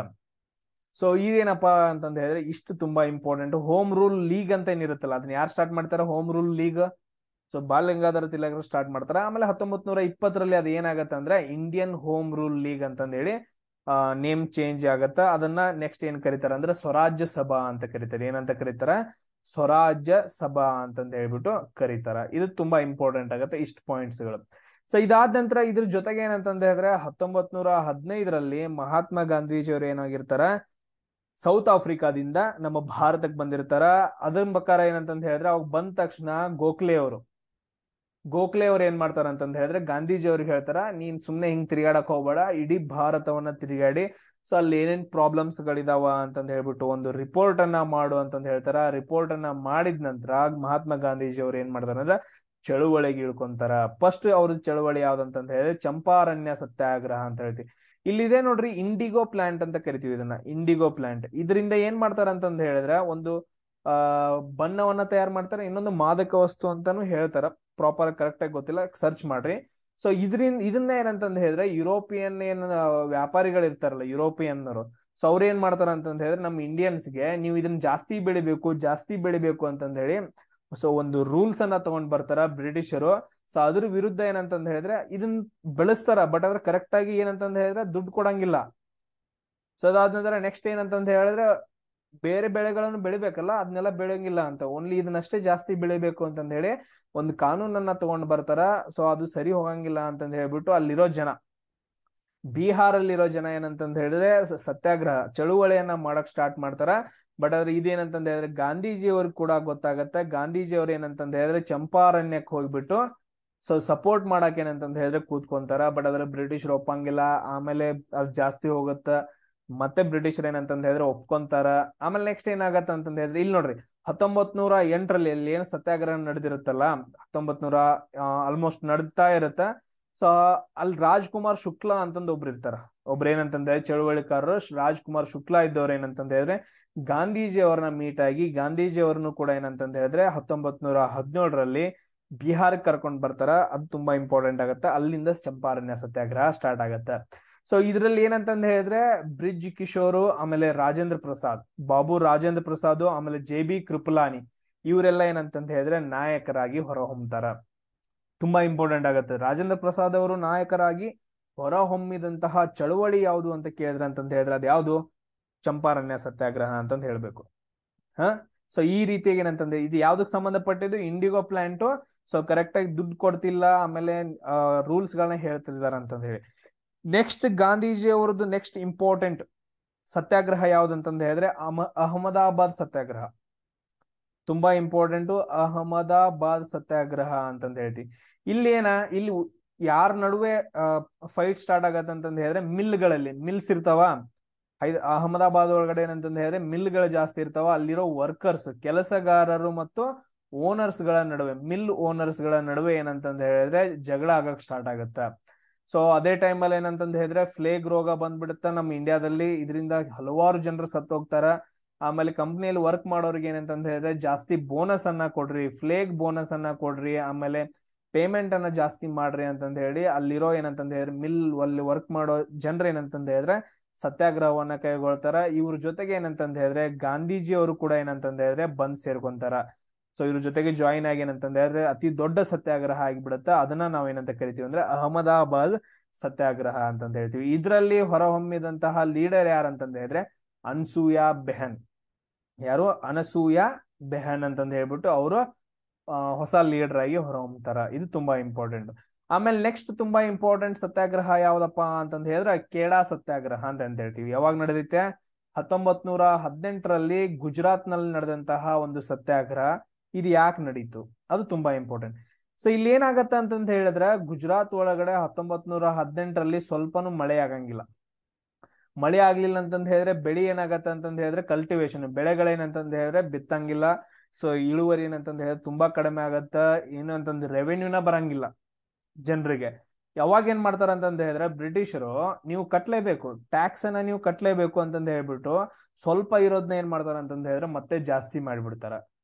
ಸೊ ಇದೇನಪ್ಪಾ ಅಂತಂದ ಹೇಳಿದ್ರೆ ಇಷ್ಟು ತುಂಬಾ ಇಂಪಾರ್ಟೆಂಟ್. ಹೋಮ್ ರೂಲ್ ಲೀಗ್ ಅಂತ ಏನಿರುತ್ತಲ್ಲ ಅದನ್ನ ಯಾರು ಸ್ಟಾರ್ಟ್ ಮಾಡ್ತಾರ? Home rule league. So Bal Gangadhar ತಿಲಕರು ಸ್ಟಾರ್ಟ್ ಮಾಡ್ತಾರ. ಆಮೇಲೆ 1920ರಲ್ಲಿ ಅದು ಏನಾಗತ್ತ ಅಂದ್ರೆ ಇಂಡಿಯನ್ ಹೋಮ್ ರೂಲ್ ಲೀಗ್ ಅಂತಂದ ಹೇಳಿ ನೇಮ್ ಚೇಂಜ್ ಆಗತ್ತ. ಅದನ್ನ ನೆಕ್ಸ್ಟ್ ಏನ್ ಕರೀತಾರ ಅಂದ್ರೆ ಸ್ವರಾಜ್ಯ ಸಭಾ ಅಂತ ಕರೀತಾರೆ. ಏನಂತ ಕರೀತಾರ? ಸ್ವರಾಜ್ಯ ಸಭಾ ಅಂತಂದ ಹೇಳ್ಬಿಟ್ಟು ಕರೀತಾರ. ಇದು ತುಂಬಾ ಇಂಪಾರ್ಟೆಂಟ್ ಆಗತ್ತೆ, ಇಷ್ಟು ಪಾಯಿಂಟ್ಸ್ ಗಳು. ಸೊ ಇದಾದ ನಂತರ ಇದ್ರ ಜೊತೆಗೆ ಏನಂತಂದ ಹೇಳಿದ್ರೆ 1915ರಲ್ಲಿ ಮಹಾತ್ಮ ಗಾಂಧೀಜಿಯವರು ಏನಾಗಿರ್ತಾರ, ಸೌತ್ ಆಫ್ರಿಕಾದಿಂದ ನಮ್ಮ ಭಾರತಕ್ಕೆ ಬಂದಿರ್ತಾರ. ಅದ್ರ ಪ್ರಕಾರ ಏನಂತಂದ ಹೇಳಿದ್ರೆ ಅವಾಗ ಬಂದ ತಕ್ಷಣ ಗೋಖಲೆ ಅವ್ರು ಏನ್ ಮಾಡ್ತಾರ ಅಂತಂದ ಹೇಳಿದ್ರೆ ಗಾಂಧೀಜಿ ಅವ್ರಿಗೆ ಹೇಳ್ತಾರ, ನೀನ್ ಸುಮ್ನೆ ಹಿಂಗ್ ತಿರುಗಾಡಕ್ ಹೋಗ್ಬೇಡ, ಇಡೀ ಭಾರತವನ್ನ ತಿರುಗಾಡಿ ಸೊ ಅಲ್ಲಿ ಏನೇನ್ ಪ್ರಾಬ್ಲಮ್ಸ್ ಗಳಿದಾವ ಅಂತಂದ ಹೇಳ್ಬಿಟ್ಟು ಒಂದು ರಿಪೋರ್ಟ್ ಅನ್ನ ಮಾಡು ಅಂತಂದ ಹೇಳ್ತಾರ. ರಿಪೋರ್ಟ್ ಅನ್ನ ಮಾಡಿದ ನಂತರ ಮಹಾತ್ಮ ಗಾಂಧೀಜಿ ಅವ್ರು ಏನ್ ಮಾಡ್ತಾರ ಅಂದ್ರೆ ಚಳುವಳಿಗೆ ಇಳ್ಕೊಂತಾರ. ಫಸ್ಟ್ ಅವ್ರದ್ದು ಚಳುವಳಿ ಯಾವ್ದಂತಂದ ಹೇಳಿದ್ರೆ ಚಂಪಾರಣ್ಯ ಸತ್ಯಾಗ್ರಹ ಅಂತ ಹೇಳ್ತೀವಿ. ಇಲ್ಲಿದೆ ನೋಡ್ರಿ ಇಂಡಿಗೋ ಪ್ಲಾಂಟ್ ಅಂತ ಕರಿತೀವಿ ಇದನ್ನ, ಇಂಡಿಗೋ ಪ್ಲಾಂಟ್. ಇದರಿಂದ ಏನ್ ಮಾಡ್ತಾರ ಅಂತಂದ ಹೇಳಿದ್ರೆ ಒಂದು ಬಣ್ಣವನ್ನ ತಯಾರು ಮಾಡ್ತಾರೆ, ಇನ್ನೊಂದು ಮಾದಕ ವಸ್ತು ಅಂತಾನು ಹೇಳ್ತಾರ. ಪ್ರಾಪರ್ ಕರೆಕ್ಟ್ ಆಗಿ ಗೊತ್ತಿಲ್ಲ, ಸರ್ಚ್ ಮಾಡ್ರಿ. ಸೊ ಇದನ್ನ ಏನಂತಂದ ಹೇಳಿದ್ರೆ ಯುರೋಪಿಯನ್ ಏನ್ ವ್ಯಾಪಾರಿಗಳು ಇರ್ತಾರಲ್ಲ ಯುರೋಪಿಯನ್ನರು, ಸೊ ಅವ್ರ ಏನ್ ಮಾಡ್ತಾರ ಅಂತಂದ ಹೇಳಿದ್ರೆ ನಮ್ಮ ಇಂಡಿಯನ್ಸ್ಗೆ ನೀವು ಇದನ್ನ ಜಾಸ್ತಿ ಬೆಳಿಬೇಕು ಅಂತಂದ ಹೇಳಿ ಸೊ ಒಂದು ರೂಲ್ಸ್ ಅನ್ನ ತಗೊಂಡ್ ಬರ್ತಾರ ಬ್ರಿಟಿಷರು. ಸೊ ಅದ್ರ ವಿರುದ್ಧ ಏನಂತಂದ ಹೇಳಿದ್ರೆ ಇದನ್ನ ಬೆಳೆಸ್ತಾರ, ಬಟ್ ಅದ್ರ ಕರೆಕ್ಟ್ ಆಗಿ ಏನಂತಂದ ಹೇಳಿದ್ರೆ ದುಡ್ಡು ಕೊಡಂಗಿಲ್ಲ. ಸೊ ಅದಾದ ನಂತರ ನೆಕ್ಸ್ಟ್ ಏನಂತಂದ ಹೇಳಿದ್ರೆ ಬೇರೆ ಬೆಳೆಗಳನ್ನು ಬೆಳಿಬೇಕಲ್ಲ ಅದನ್ನೆಲ್ಲ ಬೆಳೆಯಂಗಿಲ್ಲ ಅಂತ, ಓನ್ಲಿ ಇದನ್ನಷ್ಟೇ ಜಾಸ್ತಿ ಬೆಳಿಬೇಕು ಅಂತಂದ ಹೇಳಿ ಒಂದು ಕಾನೂನನ್ನ ತಗೊಂಡ್ ಬರ್ತಾರ. ಸೊ ಅದು ಸರಿ ಹೋಗಂಗಿಲ್ಲ ಅಂತಂದ ಹೇಳ್ಬಿಟ್ಟು ಅಲ್ಲಿರೋ ಜನ, ಬಿಹಾರಲ್ಲಿರೋ ಜನ ಏನಂತಂದ ಹೇಳಿದ್ರೆ ಸತ್ಯಾಗ್ರಹ ಚಳುವಳಿಯನ್ನ ಮಾಡಕ್ ಸ್ಟಾರ್ಟ್ ಮಾಡ್ತಾರ. ಬಟ್ ಆದ್ರೆ ಇದೇನಂತಂದ ಹೇಳಿದ್ರೆ ಗಾಂಧೀಜಿ ಅವ್ರಿಗೆ ಕೂಡ ಗೊತ್ತಾಗತ್ತೆ. ಗಾಂಧೀಜಿ ಅವ್ರು ಏನಂತಂದ ಹೇಳಿದ್ರೆ ಚಂಪಾರಣ್ಯಕ್ಕೆ ಹೋಗ್ಬಿಟ್ಟು ಸೊ ಸಪೋರ್ಟ್ ಮಾಡಕ್ ಏನಂತಂದ ಹೇಳಿದ್ರೆ ಕೂತ್ಕೊಂತಾರ. ಬಟ್ ಆದ್ರೆ ಬ್ರಿಟಿಷರು ಒಪ್ಪಂಗಿಲ್ಲ. ಆಮೇಲೆ ಅದು ಜಾಸ್ತಿ ಹೋಗುತ್ತ, ಮತ್ತೆ ಬ್ರಿಟಿಷರ್ ಏನಂತಂದ ಹೇಳಿದ್ರೆ ಒಪ್ಕೊಂತಾರ. ಆಮೇಲೆ ನೆಕ್ಸ್ಟ್ ಏನಾಗತ್ತ ಅಂತಂದ ಹೇಳಿದ್ರೆ ಇಲ್ಲಿ ನೋಡ್ರಿ 1908ರಲ್ಲಿ ಅಲ್ಲಿ ಏನ್ ಸತ್ಯಾಗ್ರಹ ನಡೆದಿರುತ್ತಲ್ಲ 1900 ಆಲ್ಮೋಸ್ಟ್ ನಡ್ತಾ ಇರತ್ತ. ಸೊ ಅಲ್ಲಿ ರಾಜ್ಕುಮಾರ್ ಶುಕ್ಲಾ ಅಂತಂದ್ ಒಬ್ರು ಇರ್ತಾರ. ಒಬ್ರು ಏನಂತಂದ್ರೆ ಚಳುವಳಿಕಾರರು ರಾಜ್ಕುಮಾರ್ ಶುಕ್ಲಾ ಇದ್ದವ್ರು ಏನಂತಂದ ಹೇಳಿದ್ರೆ ಗಾಂಧೀಜಿ ಅವರನ್ನ ಮೀಟ್ ಆಗಿ ಗಾಂಧೀಜಿ ಅವ್ರನ್ನು ಕೂಡ ಏನಂತಂದ ಹೇಳಿದ್ರೆ 1917ರಲ್ಲಿ ಬಿಹಾರಕ್ಕೆ ಕರ್ಕೊಂಡ್ ಬರ್ತಾರ. ಅದು ತುಂಬಾ ಇಂಪಾರ್ಟೆಂಟ್ ಆಗತ್ತೆ. ಅಲ್ಲಿಂದ ಚಂಪಾರಣ್ಯ ಸತ್ಯಾಗ್ರಹ ಸ್ಟಾರ್ಟ್ ಆಗತ್ತೆ. ಸೊ ಇದ್ರಲ್ಲಿ ಏನಂತಂದ ಹೇಳಿದ್ರೆ ಬ್ರಿಜ್ ಕಿಶೋರ್, ಆಮೇಲೆ ರಾಜೇಂದ್ರ ಪ್ರಸಾದ್, ಬಾಬು ರಾಜೇಂದ್ರ ಪ್ರಸಾದ್, ಆಮೇಲೆ JB ಕೃಪಲಾನಿ, ಇವರೆಲ್ಲ ಏನಂತಂದ ಹೇಳಿದ್ರೆ ನಾಯಕರಾಗಿ ಹೊರಹೊಮ್ತಾರ. ತುಂಬಾ ಇಂಪಾರ್ಟೆಂಟ್ ಆಗತ್ತೆ. ರಾಜೇಂದ್ರ ಪ್ರಸಾದ್ ಅವರು ನಾಯಕರಾಗಿ ಹೊರಹೊಮ್ಮಿದಂತಹ ಚಳುವಳಿ ಯಾವುದು ಅಂತ ಕೇಳಿದ್ರೆ ಅಂತಂತ ಹೇಳಿದ್ರೆ ಅದ್ ಯಾವುದು? ಚಂಪಾರಣ್ಯ ಸತ್ಯಾಗ್ರಹ ಅಂತಂದ್ ಹೇಳ್ಬೇಕು. ಹ ಸೊ ಈ ರೀತಿಯಾಗಿ ಏನಂತಂದ್ರೆ ಇದು ಯಾವ್ದಕ್ ಸಂಬಂಧಪಟ್ಟಿದ್ದು? IndiGo plant. ಸೊ ಕರೆಕ್ಟ್ ಆಗಿ ದುಡ್ಡು ಕೊಡ್ತಿಲ್ಲ, ಆಮೇಲೆ ರೂಲ್ಸ್ ಗಳನ್ನ ಹೇಳ್ತಿದಾರ ಅಂತಂದ್ ಹೇಳಿ. ನೆಕ್ಸ್ಟ್ ಗಾಂಧೀಜಿ ಅವರದ್ದು ನೆಕ್ಸ್ಟ್ ಇಂಪಾರ್ಟೆಂಟ್ ಸತ್ಯಾಗ್ರಹ ಯಾವ್ದಂತಂದ ಹೇಳಿದ್ರೆ ಅಹಮದಾಬಾದ್ ಸತ್ಯಾಗ್ರಹ. ತುಂಬಾ ಇಂಪಾರ್ಟೆಂಟ್ ಅಹಮದಾಬಾದ್ ಸತ್ಯಾಗ್ರಹ ಅಂತಂದ ಹೇಳ್ತೀವಿ. ಇಲ್ಲಿ ಯಾರ ನಡುವೆ ಫೈಟ್ ಸ್ಟಾರ್ಟ್ ಆಗತ್ತೆ ಅಂತಂದ ಹೇಳಿದ್ರೆ ಮಿಲ್ಸ್ ಇರ್ತಾವ. ಅಹಮದಾಬಾದ್ ಒಳಗಡೆ ಏನಂತಂದ ಹೇಳಿದ್ರೆ ಮಿಲ್ಗಳು ಜಾಸ್ತಿ ಇರ್ತಾವ. ಅಲ್ಲಿರೋ ವರ್ಕರ್ಸ್, ಕೆಲಸಗಾರರು ಮತ್ತು ಓನರ್ಸ್ ಗಳ ನಡುವೆ, ಮಿಲ್ ಓನರ್ಸ್ ಗಳ ನಡುವೆ ಏನಂತಂದ ಹೇಳಿದ್ರೆ ಜಗಳ ಆಗಕ್ ಸ್ಟಾರ್ಟ್ ಆಗತ್ತ. ಸೊ ಅದೇ ಟೈಮಲ್ಲಿ ಏನಂತಂದ ಹೇಳಿದ್ರೆ ಫ್ಲೇಗ್ ರೋಗ ಬಂದ್ಬಿಡುತ್ತ ನಮ್ಮ ಇಂಡಿಯಾದಲ್ಲಿ. ಇದರಿಂದ ಹಲವಾರು ಜನರು ಸತ್ತು ಹೋಗ್ತಾರ. ಆಮೇಲೆ ಕಂಪ್ನಿಯಲ್ಲಿ ವರ್ಕ್ ಮಾಡೋರಿಗೆ ಏನಂತಂದ ಹೇಳಿದ್ರೆ ಜಾಸ್ತಿ ಬೋನಸ್ ಅನ್ನ ಕೊಡ್ರಿ, ಫ್ಲೇಗ್ ಬೋನಸ್ ಅನ್ನ ಕೊಡ್ರಿ, ಆಮೇಲೆ ಪೇಮೆಂಟ್ ಅನ್ನ ಜಾಸ್ತಿ ಮಾಡ್ರಿ ಅಂತಂದ ಹೇಳಿ ಅಲ್ಲಿರೋ ಏನಂತಂದ ಹೇಳಿದ್ರೆ ಅಲ್ಲಿ ವರ್ಕ್ ಮಾಡೋ ಜನರು ಏನಂತಂದ ಹೇಳಿದ್ರೆ ಸತ್ಯಾಗ್ರಹವನ್ನ ಕೈಗೊಳ್ತಾರ. ಇವ್ರ ಜೊತೆಗೆ ಏನಂತಂದ ಹೇಳಿದ್ರೆ ಗಾಂಧೀಜಿ ಅವರು ಕೂಡ ಏನಂತಂದ ಹೇಳಿದ್ರೆ ಬಂದ್ ಸೇರ್ಕೊಂತಾರ. ಸೊ ಇವ್ರ ಜೊತೆಗೆ ಜಾಯಿನ್ ಆಗಿ ಏನಂತಂದ ಹೇಳಿದ್ರೆ ಅತಿ ದೊಡ್ಡ ಸತ್ಯಾಗ್ರಹ ಆಗಿಬಿಡುತ್ತೆ. ಅದನ್ನ ನಾವ್ ಏನಂತ ಕರಿತೀವಿ ಅಂದ್ರೆ ಅಹಮದಾಬಾದ್ ಸತ್ಯಾಗ್ರಹ ಅಂತಂದ ಹೇಳ್ತೀವಿ. ಇದರಲ್ಲಿ ಹೊರಹೊಮ್ಮಿದಂತಹ ಲೀಡರ್ ಯಾರಂತಂದ ಹೇಳಿದ್ರೆ ಅನ್ಸೂಯಾ ಬೆಹನ್. ಯಾರು? ಅನಸೂಯಾ ಬೆಹನ್ ಅಂತಂದ ಹೇಳ್ಬಿಟ್ಟು ಅವರು ಹೊಸ ಲೀಡರ್ ಆಗಿ ಹೊರಹೊಮ್ತಾರ. ಇದು ತುಂಬಾ ಇಂಪಾರ್ಟೆಂಟ್. ಆಮೇಲೆ ನೆಕ್ಸ್ಟ್ ತುಂಬಾ ಇಂಪಾರ್ಟೆಂಟ್ ಸತ್ಯಾಗ್ರಹ ಯಾವ್ದಪ್ಪ ಅಂತಂದ ಹೇಳಿದ್ರೆ ಖೇಡಾ ಸತ್ಯಾಗ್ರಹ ಅಂತ ಹೇಳ್ತೀವಿ. ಯಾವಾಗ ನಡೆದೈತೆ? 1918ರಲ್ಲಿ ಗುಜರಾತ್ ನಲ್ಲಿ ನಡೆದಂತಹ ಒಂದು ಸತ್ಯಾಗ್ರಹ. ಇದು ಯಾಕೆ ನಡೀತು? ಅದು ತುಂಬಾ ಇಂಪಾರ್ಟೆಂಟ್. ಸೊ ಇಲ್ಲಿ ಏನಾಗತ್ತ ಅಂತಂತ ಹೇಳಿದ್ರೆ ಗುಜರಾತ್ ಒಳಗಡೆ 1918ರಲ್ಲಿ ಸ್ವಲ್ಪನೂ ಮಳೆ ಆಗಂಗಿಲ್ಲ. ಮಳೆ ಆಗ್ಲಿಲ್ಲ ಅಂತಂದ ಹೇಳಿದ್ರೆ ಬೆಳೆ ಏನಾಗತ್ತ ಅಂತಂದ ಹೇಳಿದ್ರೆ ಕಲ್ಟಿವೇಶನ್, ಬೆಳೆಗಳೇನಂತಂದ ಹೇಳಿದ್ರೆ ಬಿತ್ತಂಗಿಲ್ಲ. ಸೊ ಇಳುವರಿ ಏನಂತಂದ ಹೇಳಿದ್ರೆ ತುಂಬಾ ಕಡಿಮೆ ಆಗತ್ತ. ಏನು ಅಂತಂದ್ರೆ ರೆವೆನ್ಯೂನ ಬರಂಗಿಲ್ಲ ಜನರಿಗೆ. ಯಾವಾಗ ಏನ್ ಮಾಡ್ತಾರ ಅಂತಂದ ಹೇಳಿದ್ರೆ ಬ್ರಿಟಿಷರು ನೀವು ಕಟ್ಲೇಬೇಕು, ಟ್ಯಾಕ್ಸ್ ಅನ್ನ ನೀವು ಕಟ್ಲೇಬೇಕು ಅಂತಂದ ಹೇಳ್ಬಿಟ್ಟು ಸ್ವಲ್ಪ ಇರೋದನ್ನ ಏನ್ ಮಾಡ್ತಾರ ಅಂತಂದ ಹೇಳಿದ್ರೆ ಮತ್ತೆ ಜಾಸ್ತಿ ಮಾಡ್ಬಿಡ್ತಾರ.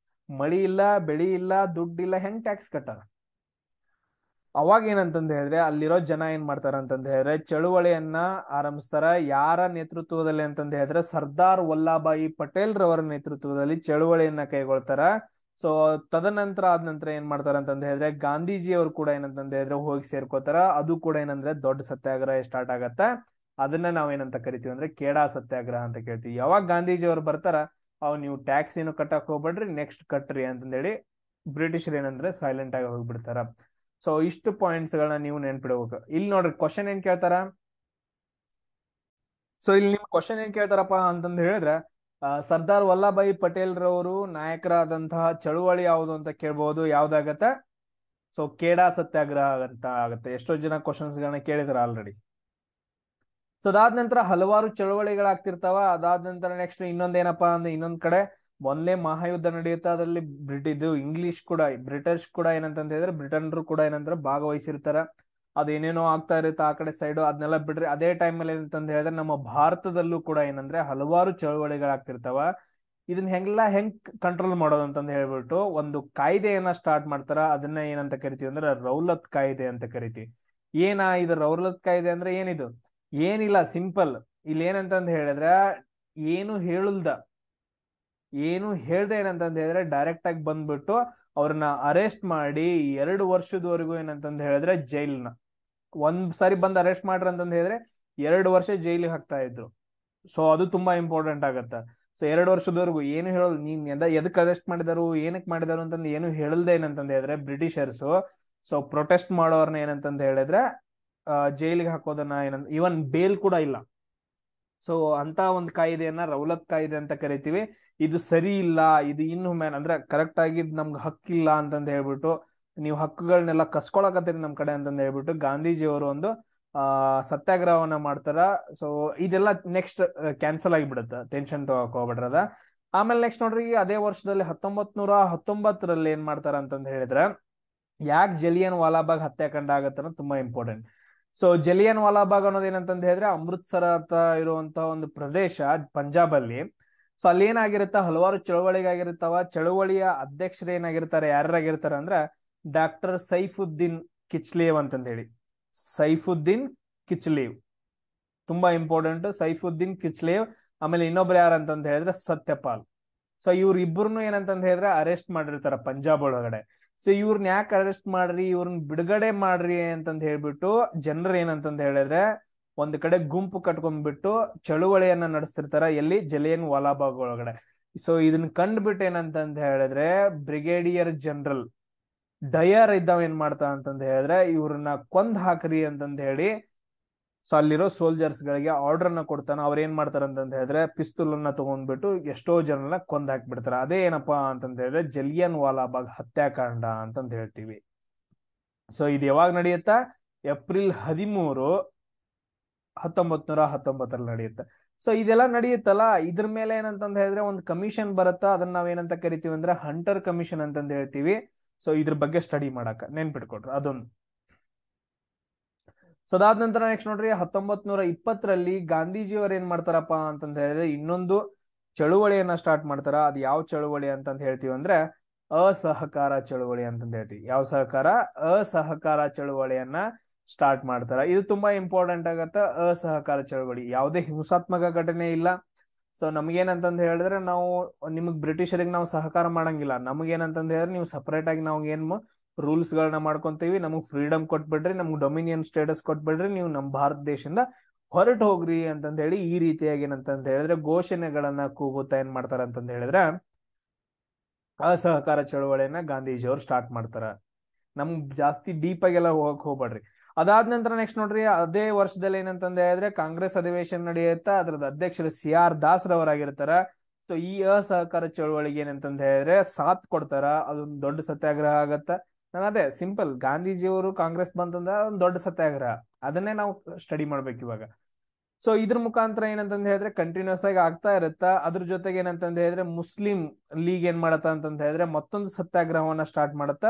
ಮಳಿ ಇಲ್ಲ, ಬೆಳಿ ಇಲ್ಲ, ದುಡ್ಡಿಲ್ಲ, ಹೆಂಗ್ ಟ್ಯಾಕ್ಸ್ ಕಟ್ಟಾರ? ಅವಾಗ ಏನಂತಂದ ಹೇಳಿದ್ರೆ ಅಲ್ಲಿರೋ ಜನ ಏನ್ ಮಾಡ್ತಾರ ಅಂತಂದ ಹೇಳಿದ್ರೆ ಚಳುವಳಿಯನ್ನ ಆರಂಭಿಸ್ತಾರ. ಯಾರ ನೇತೃತ್ವದಲ್ಲಿ ಅಂತಂದ ಹೇಳಿದ್ರೆ ಸರ್ದಾರ್ ವಲ್ಲಭಾಯಿ ಪಟೇಲ್ ರವರ ನೇತೃತ್ವದಲ್ಲಿ ಚಳುವಳಿಯನ್ನ ಕೈಗೊಳ್ತಾರ. ಸೊ ತದನಂತರ ಆದ ನಂತರ ಏನ್ ಮಾಡ್ತಾರ ಅಂತಂದ ಹೇಳಿದ್ರೆ ಗಾಂಧೀಜಿ ಅವರು ಕೂಡ ಏನಂತಂದ ಹೇಳಿದ್ರೆ ಹೋಗಿ ಸೇರ್ಕೋತಾರ. ಅದು ಕೂಡ ಏನಂದ್ರೆ ದೊಡ್ಡ ಸತ್ಯಾಗ್ರಹ ಸ್ಟಾರ್ಟ್ ಆಗತ್ತ. ಅದನ್ನ ನಾವ್ ಏನಂತ ಕರಿತೀವಿ ಅಂದ್ರೆ ಖೇಡಾ ಸತ್ಯಾಗ್ರಹ ಅಂತ ಕೇಳ್ತೀವಿ. ಯಾವಾಗ ಗಾಂಧೀಜಿ ಅವ್ರು ಬರ್ತಾರ ನೀವು ಟ್ಯಾಕ್ಸ್ ಏನು ಕಟ್ಟಕ್ ಹೋಗ್ಬೇಡ್ರಿ, ನೆಕ್ಸ್ಟ್ ಕಟ್ರಿ ಅಂತಂದೇಳಿ ಬ್ರಿಟಿಷರ್ ಏನಂದ್ರೆ ಸೈಲೆಂಟ್ ಆಗಿ ಹೋಗ್ಬಿಡ್ತಾರ. ಸೊ ಇಷ್ಟು ಪಾಯಿಂಟ್ಸ್ ಗಳನ್ನ ನೀವು ನೆನ್ಪಿಡ್ಬೇಕು. ಇಲ್ಲಿ ನೋಡ್ರಿ ಕ್ವಶನ್ ಏನ್ ಕೇಳ್ತಾರ. ಸೊ ಇಲ್ಲಿ ನಿಮ್ ಕ್ವಶನ್ ಏನ್ ಕೇಳ್ತಾರಪ್ಪ ಅಂತಂದ್ ಹೇಳಿದ್ರೆ ಸರ್ದಾರ್ ವಲ್ಲಭಾಯಿ ಪಟೇಲ್ ರವರು ನಾಯಕರಾದಂತಹ ಚಳುವಳಿ ಯಾವುದು ಅಂತ ಕೇಳ್ಬಹುದು. ಯಾವ್ದಾಗತ್ತ? ಸೊ ಖೇಡಾ ಸತ್ಯಾಗ್ರಹ ಅಂತ ಆಗತ್ತೆ. ಎಷ್ಟೋ ಜನ ಕ್ವಶನ್ಸ್ ಗಳನ್ನ ಕೇಳಿದಾರ ಆಲ್ರೆಡಿ. ಸೊ ಅದಾದ ನಂತರ ಹಲವಾರು ಚಳುವಳಿಗಳಾಗ್ತಿರ್ತಾವ. ಅದಾದ ನಂತರ ನೆಕ್ಸ್ಟ್ ಇನ್ನೊಂದೇನಪ್ಪಾ ಅಂದ್ರೆ ಇನ್ನೊಂದ್ ಕಡೆ ಮೊದಲೇ ಮಹಾಯುದ್ಧ ನಡೆಯುತ್ತೆ. ಅದರಲ್ಲಿ ಇಂಗ್ಲಿಷ್ ಕೂಡ, ಬ್ರಿಟಿಷ್ ಕೂಡ ಏನಂತಂತ ಹೇಳಿದ್ರೆ ಬ್ರಿಟನ್ರು ಕೂಡ ಏನಂದ್ರೆ ಭಾಗವಹಿಸಿರ್ತಾರ. ಅದೇನೇನೋ ಆಗ್ತಾ ಇರುತ್ತೆ ಆ ಕಡೆ ಸೈಡು, ಅದನ್ನೆಲ್ಲ ಬಿಡ್ರಿ. ಅದೇ ಟೈಮಲ್ಲಿ ಏನಂತಂದ ಹೇಳಿದ್ರೆ ನಮ್ಮ ಭಾರತದಲ್ಲೂ ಕೂಡ ಏನಂದ್ರೆ ಹಲವಾರು ಚಳುವಳಿಗಳಾಗ್ತಿರ್ತಾವ. ಇದನ್ನ ಹೆಂಗ್ ಕಂಟ್ರೋಲ್ ಮಾಡೋದು ಅಂತಂದ ಹೇಳ್ಬಿಟ್ಟು ಒಂದು ಕಾಯ್ದೆಯನ್ನ ಸ್ಟಾರ್ಟ್ ಮಾಡ್ತಾರ. ಅದನ್ನ ಏನಂತ ಕರಿತೀವಿ ಅಂದ್ರೆ ರೌಲತ್ ಕಾಯ್ದೆ ಅಂತ ಕರಿತೀವಿ. ಇದು ರೌಲತ್ ಕಾಯ್ದೆ ಅಂದ್ರೆ ಏನಿದು? ಏನಿಲ್ಲ, ಸಿಂಪಲ್. ಇಲ್ಲಿ ಏನಂತಂದ ಹೇಳಿದ್ರೆ ಏನು ಹೇಳ್ದೆ ಏನಂತಂದ ಹೇಳಿದ್ರೆ ಡೈರೆಕ್ಟ್ ಆಗಿ ಬಂದ್ಬಿಟ್ಟು ಅವ್ರನ್ನ ಅರೆಸ್ಟ್ ಮಾಡಿ 2 ವರ್ಷದವರೆಗೂ ಏನಂತಂದ ಹೇಳಿದ್ರೆ ಜೈಲ್ನ, ಒಂದ್ ಸಾರಿ ಬಂದ್ ಅರೆಸ್ಟ್ ಮಾಡ್ರಿ ಅಂತಂದ ಹೇಳಿದ್ರೆ 2 ವರ್ಷ ಜೈಲಿಗೆ ಹಾಕ್ತಾ ಇದ್ರು. ಸೊ ಅದು ತುಂಬಾ ಇಂಪಾರ್ಟೆಂಟ್ ಆಗತ್ತ. ಸೊ 2 ವರ್ಷದವರೆಗೂ ಏನು ಹೇಳೋದು, ನೀನ್ ಎದಕ್ ಅರೆಸ್ಟ್ ಮಾಡಿದಾರು, ಏನಕ್ ಮಾಡಿದಾರು ಅಂತಂದು ಏನು ಹೇಳಲ್ದೆ ಏನಂತಂದ ಹೇಳಿದ್ರೆ ಬ್ರಿಟಿಷರ್ಸ್ ಸೊ ಪ್ರೊಟೆಸ್ಟ್ ಮಾಡೋರ್ನ ಏನಂತಂದ ಹೇಳಿದ್ರೆ ಜೈಲಿಗೆ ಹಾಕೋದನ್ನ ಇವನ್ ಬೇಲ್ ಕೂಡ ಇಲ್ಲ. ಸೊ ಅಂತ ಒಂದು ಕಾಯ್ದೆಯನ್ನ ರೌಲತ್ ಕಾಯ್ದೆ ಅಂತ ಕರಿತೀವಿ. ಇದು ಸರಿ ಇಲ್ಲ, ಇದು ಇನ್ಹ್ಯೂಮ್ಯಾನ್ ಅಂದ್ರೆ ಕರೆಕ್ಟ್ ಆಗಿ ನಮ್ಗೆ ಹಕ್ಕಿಲ್ಲ ಅಂತಂದ ಹೇಳ್ಬಿಟ್ಟು ನೀವು ಹಕ್ಕುಗಳನ್ನೆಲ್ಲ ಕಸ್ಕೊಳಕತ್ತೀರಿ ನಮ್ ಕಡೆ ಅಂತಂದ ಹೇಳ್ಬಿಟ್ಟು ಗಾಂಧೀಜಿ ಅವರು ಒಂದು ಸತ್ಯಾಗ್ರಹವನ್ನ ಮಾಡ್ತಾರ. ಸೊ ಇದೆಲ್ಲ ನೆಕ್ಸ್ಟ್ ಕ್ಯಾನ್ಸಲ್ ಆಗಿಬಿಡುತ್ತೆ, ಟೆನ್ಷನ್ ತಗೋಕ್ ಹೋಗ್ಬಿಡ್ರದ. ಆಮೇಲೆ ನೆಕ್ಸ್ಟ್ ನೋಡ್ರಿ ಅದೇ ವರ್ಷದಲ್ಲಿ 1919ರಲ್ಲಿ ಏನ್ ಮಾಡ್ತಾರ ಅಂತಂದ ಹೇಳಿದ್ರೆ ಯಾಕೆ ಜಲಿಯನ್ ವಾಲಾಬಾಗ್ ಹತ್ಯಾಕಾಂಡ ಆಗತ್ತ ಅನ್ನೋದು ತುಂಬಾ ಇಂಪಾರ್ಟೆಂಟ್. ಸೊ ಜಲಿಯನ್ ವಾಲಾಬಾಗ್ ಅನ್ನೋದು ಏನಂತಂದ ಹೇಳಿದ್ರೆ ಅಮೃತ್ಸರ ಅಂತ ಇರುವಂತಹ ಒಂದು ಪ್ರದೇಶ ಪಂಜಾಬ್ ಅಲ್ಲಿ. ಸೊ ಅಲ್ಲಿ ಏನಾಗಿರುತ್ತ, ಹಲವಾರು ಚಳವಳಿಗಾಗಿರ್ತಾವ. ಚಳವಳಿಯ ಅಧ್ಯಕ್ಷರು ಏನಾಗಿರ್ತಾರೆ, ಯಾರ್ಯಾಗಿರ್ತಾರೆ ಅಂದ್ರೆ ಡಾಕ್ಟರ್ ಸೈಫುದ್ದೀನ್ ಕಿಚ್ಲೇವ್ ಅಂತಂದ ಹೇಳಿ. ಸೈಫುದ್ದೀನ್ ಕಿಚ್ಲೇವ್ ತುಂಬಾ ಇಂಪಾರ್ಟೆಂಟ್, ಸೈಫುದ್ದೀನ್ ಕಿಚ್ಲೇವ್. ಆಮೇಲೆ ಇನ್ನೊಬ್ರು ಯಾರಂತಂದ ಹೇಳಿದ್ರೆ ಸತ್ಯಪಾಲ್. ಸೊ ಇವ್ರ ಇಬ್ಬರನ್ನು ಏನಂತಂದ ಹೇಳಿದ್ರೆ ಅರೆಸ್ಟ್ ಮಾಡಿರ್ತಾರ ಪಂಜಾಬ್ ಒಳಗಡೆ. ಸೊ ಇವ್ರನ್ನ ಯಾಕೆ ಅರೆಸ್ಟ್ ಮಾಡ್ರಿ, ಇವ್ರನ್ನ ಬಿಡುಗಡೆ ಮಾಡ್ರಿ ಅಂತಂದ ಹೇಳ್ಬಿಟ್ಟು ಜನರು ಏನಂತಂದ ಹೇಳಿದ್ರೆ ಒಂದ್ ಕಡೆ ಗುಂಪು ಕಟ್ಕೊಂಡ್ಬಿಟ್ಟು ಚಳುವಳಿಯನ್ನ ನಡೆಸ್ತಿರ್ತಾರ, ಎಲ್ಲಿ, ಜಲಿಯನ್ ವಾಲಾಬಾಗ್ ಒಳಗಡೆ. ಸೊ ಇದನ್ನ ಕಂಡ್ಬಿಟ್ಟು ಏನಂತಂದ ಹೇಳಿದ್ರೆ ಬ್ರಿಗೇಡಿಯರ್ ಜನರಲ್ ಡಯರ್ ಇದ್ದಾವ ಏನ್ ಮಾಡ್ತಾ ಅಂತಂದ ಹೇಳಿದ್ರೆ ಇವ್ರನ್ನ ಕೊಂದ್ ಹಾಕ್ರಿ ಅಂತಂದ ಹೇಳಿ ಸೊ ಅಲ್ಲಿರೋ ಸೋಲ್ಜರ್ಸ್ ಗಳಿಗೆ ಆರ್ಡರ್ ಅನ್ನ ಕೊಡ್ತಾನ. ಅವ್ರ ಏನ್ ಮಾಡ್ತಾರ ಅಂತಂದ ಹೇಳಿದ್ರೆ ಪಿಸ್ತೂಲ್ ಅನ್ನ ತಗೊಂಡ್ಬಿಟ್ಟು ಎಷ್ಟೋ ಜನರನ್ನ ಕೊಂದ್ ಹಾಕ್ಬಿಡ್ತಾರ. ಅದೇ ಏನಪ್ಪಾ ಅಂತಂದ ಹೇಳಿದ್ರೆ ಜಲಿಯನ್ ವಾಲಾಬಾಗ್ ಹತ್ಯಾಕಾಂಡ ಅಂತಂದ ಹೇಳ್ತೀವಿ. ಸೊ ಇದು ಯಾವಾಗ ನಡೆಯುತ್ತಾ, ಏಪ್ರಿಲ್ 13, 1919 ನಡೆಯುತ್ತೆ. ಸೊ ಇದೆಲ್ಲ ನಡೆಯುತ್ತಲ್ಲ, ಇದ್ರ ಮೇಲೆ ಏನಂತಂದ ಹೇಳಿದ್ರೆ ಒಂದು ಕಮಿಷನ್ ಬರುತ್ತಾ, ಅದನ್ನ ನಾವೇನಂತ ಕರಿತೀವಿ ಅಂದ್ರೆ ಹಂಟರ್ ಕಮಿಷನ್ ಅಂತಂದ ಹೇಳ್ತೀವಿ. ಸೊ ಇದ್ರ ಬಗ್ಗೆ ಸ್ಟಡಿ ಮಾಡಾಕ ನೆನ್ಪಿಟ್ಕೊಟ್ರು ಅದೊಂದು. ಸೊ ಅದಾದ ನಂತರ ನೆಕ್ಸ್ಟ್ ನೋಡ್ರಿ 1920ರಲ್ಲಿ ಗಾಂಧೀಜಿಯವರು ಏನ್ ಮಾಡ್ತಾರಪ್ಪ ಅಂತಂದ ಹೇಳಿದ್ರೆ ಇನ್ನೊಂದು ಚಳುವಳಿಯನ್ನ ಸ್ಟಾರ್ಟ್ ಮಾಡ್ತಾರ. ಅದು ಯಾವ ಚಳುವಳಿ ಅಂತಂತ ಹೇಳ್ತೀವಿ ಅಂದ್ರೆ ಅಸಹಕಾರ ಚಳುವಳಿ ಅಂತಂದ ಹೇಳ್ತೀವಿ. ಯಾವ ಸಹಕಾರ, ಅಸಹಕಾರ ಚಳುವಳಿಯನ್ನ ಸ್ಟಾರ್ಟ್ ಮಾಡ್ತಾರ. ಇದು ತುಂಬಾ ಇಂಪಾರ್ಟೆಂಟ್ ಆಗತ್ತ. ಅಸಹಕಾರ ಚಳುವಳಿ ಯಾವುದೇ ಹಿಂಸಾತ್ಮಕ ಘಟನೆ ಇಲ್ಲ. ಸೊ ನಮ್ಗೇನಂತಂದ ಹೇಳಿದ್ರೆ ನಾವು ನಿಮಗ್ ಬ್ರಿಟಿಷರಿಗೆ ನಾವು ಸಹಕಾರ ಮಾಡಂಗಿಲ್ಲ. ನಮಗೇನಂತಂದ ಹೇಳಿದ್ರೆ ನೀವು ಸಪರೇಟ್ ಆಗಿ ನಾವು ಏನ್ ರೂಲ್ಸ್ ಗಳನ್ನ ಮಾಡ್ಕೊಂತೀವಿ, ನಮಗ್ ಫ್ರೀಡಮ್ ಕೊಟ್ಬಿಡ್ರಿ, ನಮ್ಗ್ ಡೊಮಿನಿಯನ್ ಸ್ಟೇಟಸ್ ಕೊಟ್ಬಿಡ್ರಿ, ನೀವು ನಮ್ ಭಾರತ ದೇಶದಿಂದ ಹೊರಟು ಹೋಗ್ರಿ ಅಂತಂದ ಹೇಳಿ ಈ ರೀತಿಯಾಗಿ ಏನಂತಂದ ಹೇಳಿದ್ರೆ ಘೋಷಣೆಗಳನ್ನ ಕೂಗುತ್ತಾ ಏನ್ ಮಾಡ್ತಾರ ಅಂತಂದ ಹೇಳಿದ್ರೆ ಅಸಹಕಾರ ಚಳವಳಿಯನ್ನ ಗಾಂಧೀಜಿಯವರು ಸ್ಟಾರ್ಟ್ ಮಾಡ್ತಾರ. ನಮ್ಗ್ ಜಾಸ್ತಿ ಡೀಪ್ ಆಗೆಲ್ಲ ಹೋಗಕ್ ಹೋಗ್ಬೇಡ್ರಿ. ಅದಾದ ನಂತರ ನೆಕ್ಸ್ಟ್ ನೋಡ್ರಿ ಅದೇ ವರ್ಷದಲ್ಲಿ ಏನಂತಂದ ಹೇಳಿದ್ರೆ ಕಾಂಗ್ರೆಸ್ ಅಧಿವೇಶನ ನಡೆಯುತ್ತಾ. ಅದ್ರದ್ದು ಅಧ್ಯಕ್ಷರು CR ದಾಸ್ರವರಾಗಿರ್ತಾರ. ಸೊ ಈ ಅಸಹಕಾರ ಚಳವಳಿಗೆ ಏನಂತಂದ ಹೇಳಿದ್ರೆ ಸಾಥ್ ಕೊಡ್ತಾರ. ಅದೊಂದು ದೊಡ್ಡ ಸತ್ಯಾಗ್ರಹ ಆಗತ್ತ. ನಾನು ಅದೇ ಸಿಂಪಲ್, ಗಾಂಧೀಜಿಯವರು ಕಾಂಗ್ರೆಸ್ ಬಂತಂದ್ರ ಒಂದ್ ದೊಡ್ಡ ಸತ್ಯಾಗ್ರಹ, ಅದನ್ನೇ ನಾವು ಸ್ಟಡಿ ಮಾಡ್ಬೇಕು ಇವಾಗ. ಸೊ ಇದ್ರ ಮುಖಾಂತರ ಏನಂತಂದ ಹೇಳಿದ್ರೆ ಕಂಟಿನ್ಯೂಸ್ ಆಗಿ ಆಗ್ತಾ ಇರುತ್ತ. ಅದ್ರ ಜೊತೆಗೆ ಏನಂತಂದ ಹೇಳಿದ್ರೆ ಮುಸ್ಲಿಂ ಲೀಗ್ ಏನ್ ಮಾಡತ್ತ ಅಂತಂದ ಹೇಳಿದ್ರೆ ಮತ್ತೊಂದು ಸತ್ಯಾಗ್ರಹವನ್ನ ಸ್ಟಾರ್ಟ್ ಮಾಡತ್ತ,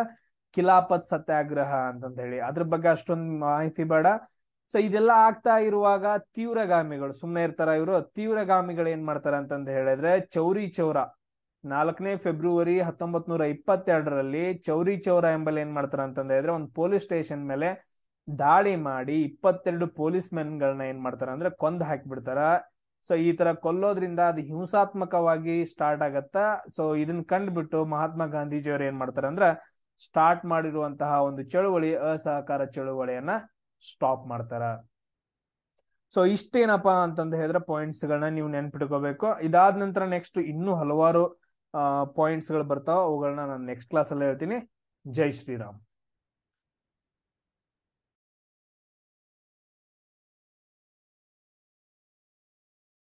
ಖಿಲಾಫತ್ ಸತ್ಯಾಗ್ರಹ ಅಂತಂದ ಹೇಳಿ. ಅದ್ರ ಬಗ್ಗೆ ಅಷ್ಟೊಂದು ಮಾಹಿತಿ ಬೇಡ. ಸೊ ಇದೆಲ್ಲ ಆಗ್ತಾ ಇರುವಾಗ ತೀವ್ರಗಾಮಿಗಳು ಸುಮ್ಮನೆ ಇರ್ತಾರ. ಇವರು ತೀವ್ರಗಾಮಿಗಳು ಏನ್ ಮಾಡ್ತಾರ ಅಂತಂದ ಹೇಳಿದ್ರೆ ಚೌರಿ ಚೌರ 4ನೇ ಫೆಬ್ರವರಿ 1922ರಲ್ಲಿ ಚೌರಿ ಚೌರ ಎಂಬಲ್ಲಿ ಏನ್ ಮಾಡ್ತಾರ ಅಂತಂದ ಹೇಳಿದ್ರೆ ಒಂದು ಪೊಲೀಸ್ ಸ್ಟೇಷನ್ ಮೇಲೆ ದಾಳಿ ಮಾಡಿ 22 ಪೊಲೀಸ್ ಮೆನ್ಗಳನ್ನ ಏನ್ ಮಾಡ್ತಾರ ಅಂದ್ರೆ ಕೊಂದ್ ಹಾಕಿಬಿಡ್ತಾರ. ಸೊ ಈ ತರ ಕೊಲ್ಲೋದ್ರಿಂದ ಅದು ಹಿಂಸಾತ್ಮಕವಾಗಿ ಸ್ಟಾರ್ಟ್ ಆಗತ್ತ. ಸೊ ಇದನ್ನ ಕಂಡ್ಬಿಟ್ಟು ಮಹಾತ್ಮ ಗಾಂಧೀಜಿಯವರು ಏನ್ ಮಾಡ್ತಾರ ಅಂದ್ರ ಸ್ಟಾರ್ಟ್ ಮಾಡಿರುವಂತಹ ಒಂದು ಚಳುವಳಿ ಅಸಹಕಾರ ಚಳುವಳಿಯನ್ನ ಸ್ಟಾಪ್ ಮಾಡ್ತಾರ. ಸೊ ಇಷ್ಟೇನಪ್ಪಾ ಅಂತಂದ ಹೇಳಿದ್ರೆ ಪಾಯಿಂಟ್ಸ್ ಗಳನ್ನ ನೀವು ನೆನ್ಪಿಟ್ಕೋಬೇಕು. ಇದಾದ ನಂತರ ನೆಕ್ಸ್ಟ್ ಇನ್ನೂ ಹಲವಾರು ಪಾಯಿಂಟ್ಸ್ ಗಳು ಬರ್ತಾವ, ಅವುಗಳನ್ನ ನಾನು ನೆಕ್ಸ್ಟ್ ಕ್ಲಾಸ್ ಅಲ್ಲಿ ಹೇಳ್ತೀನಿ. ಜೈ ಶ್ರೀರಾಮ್.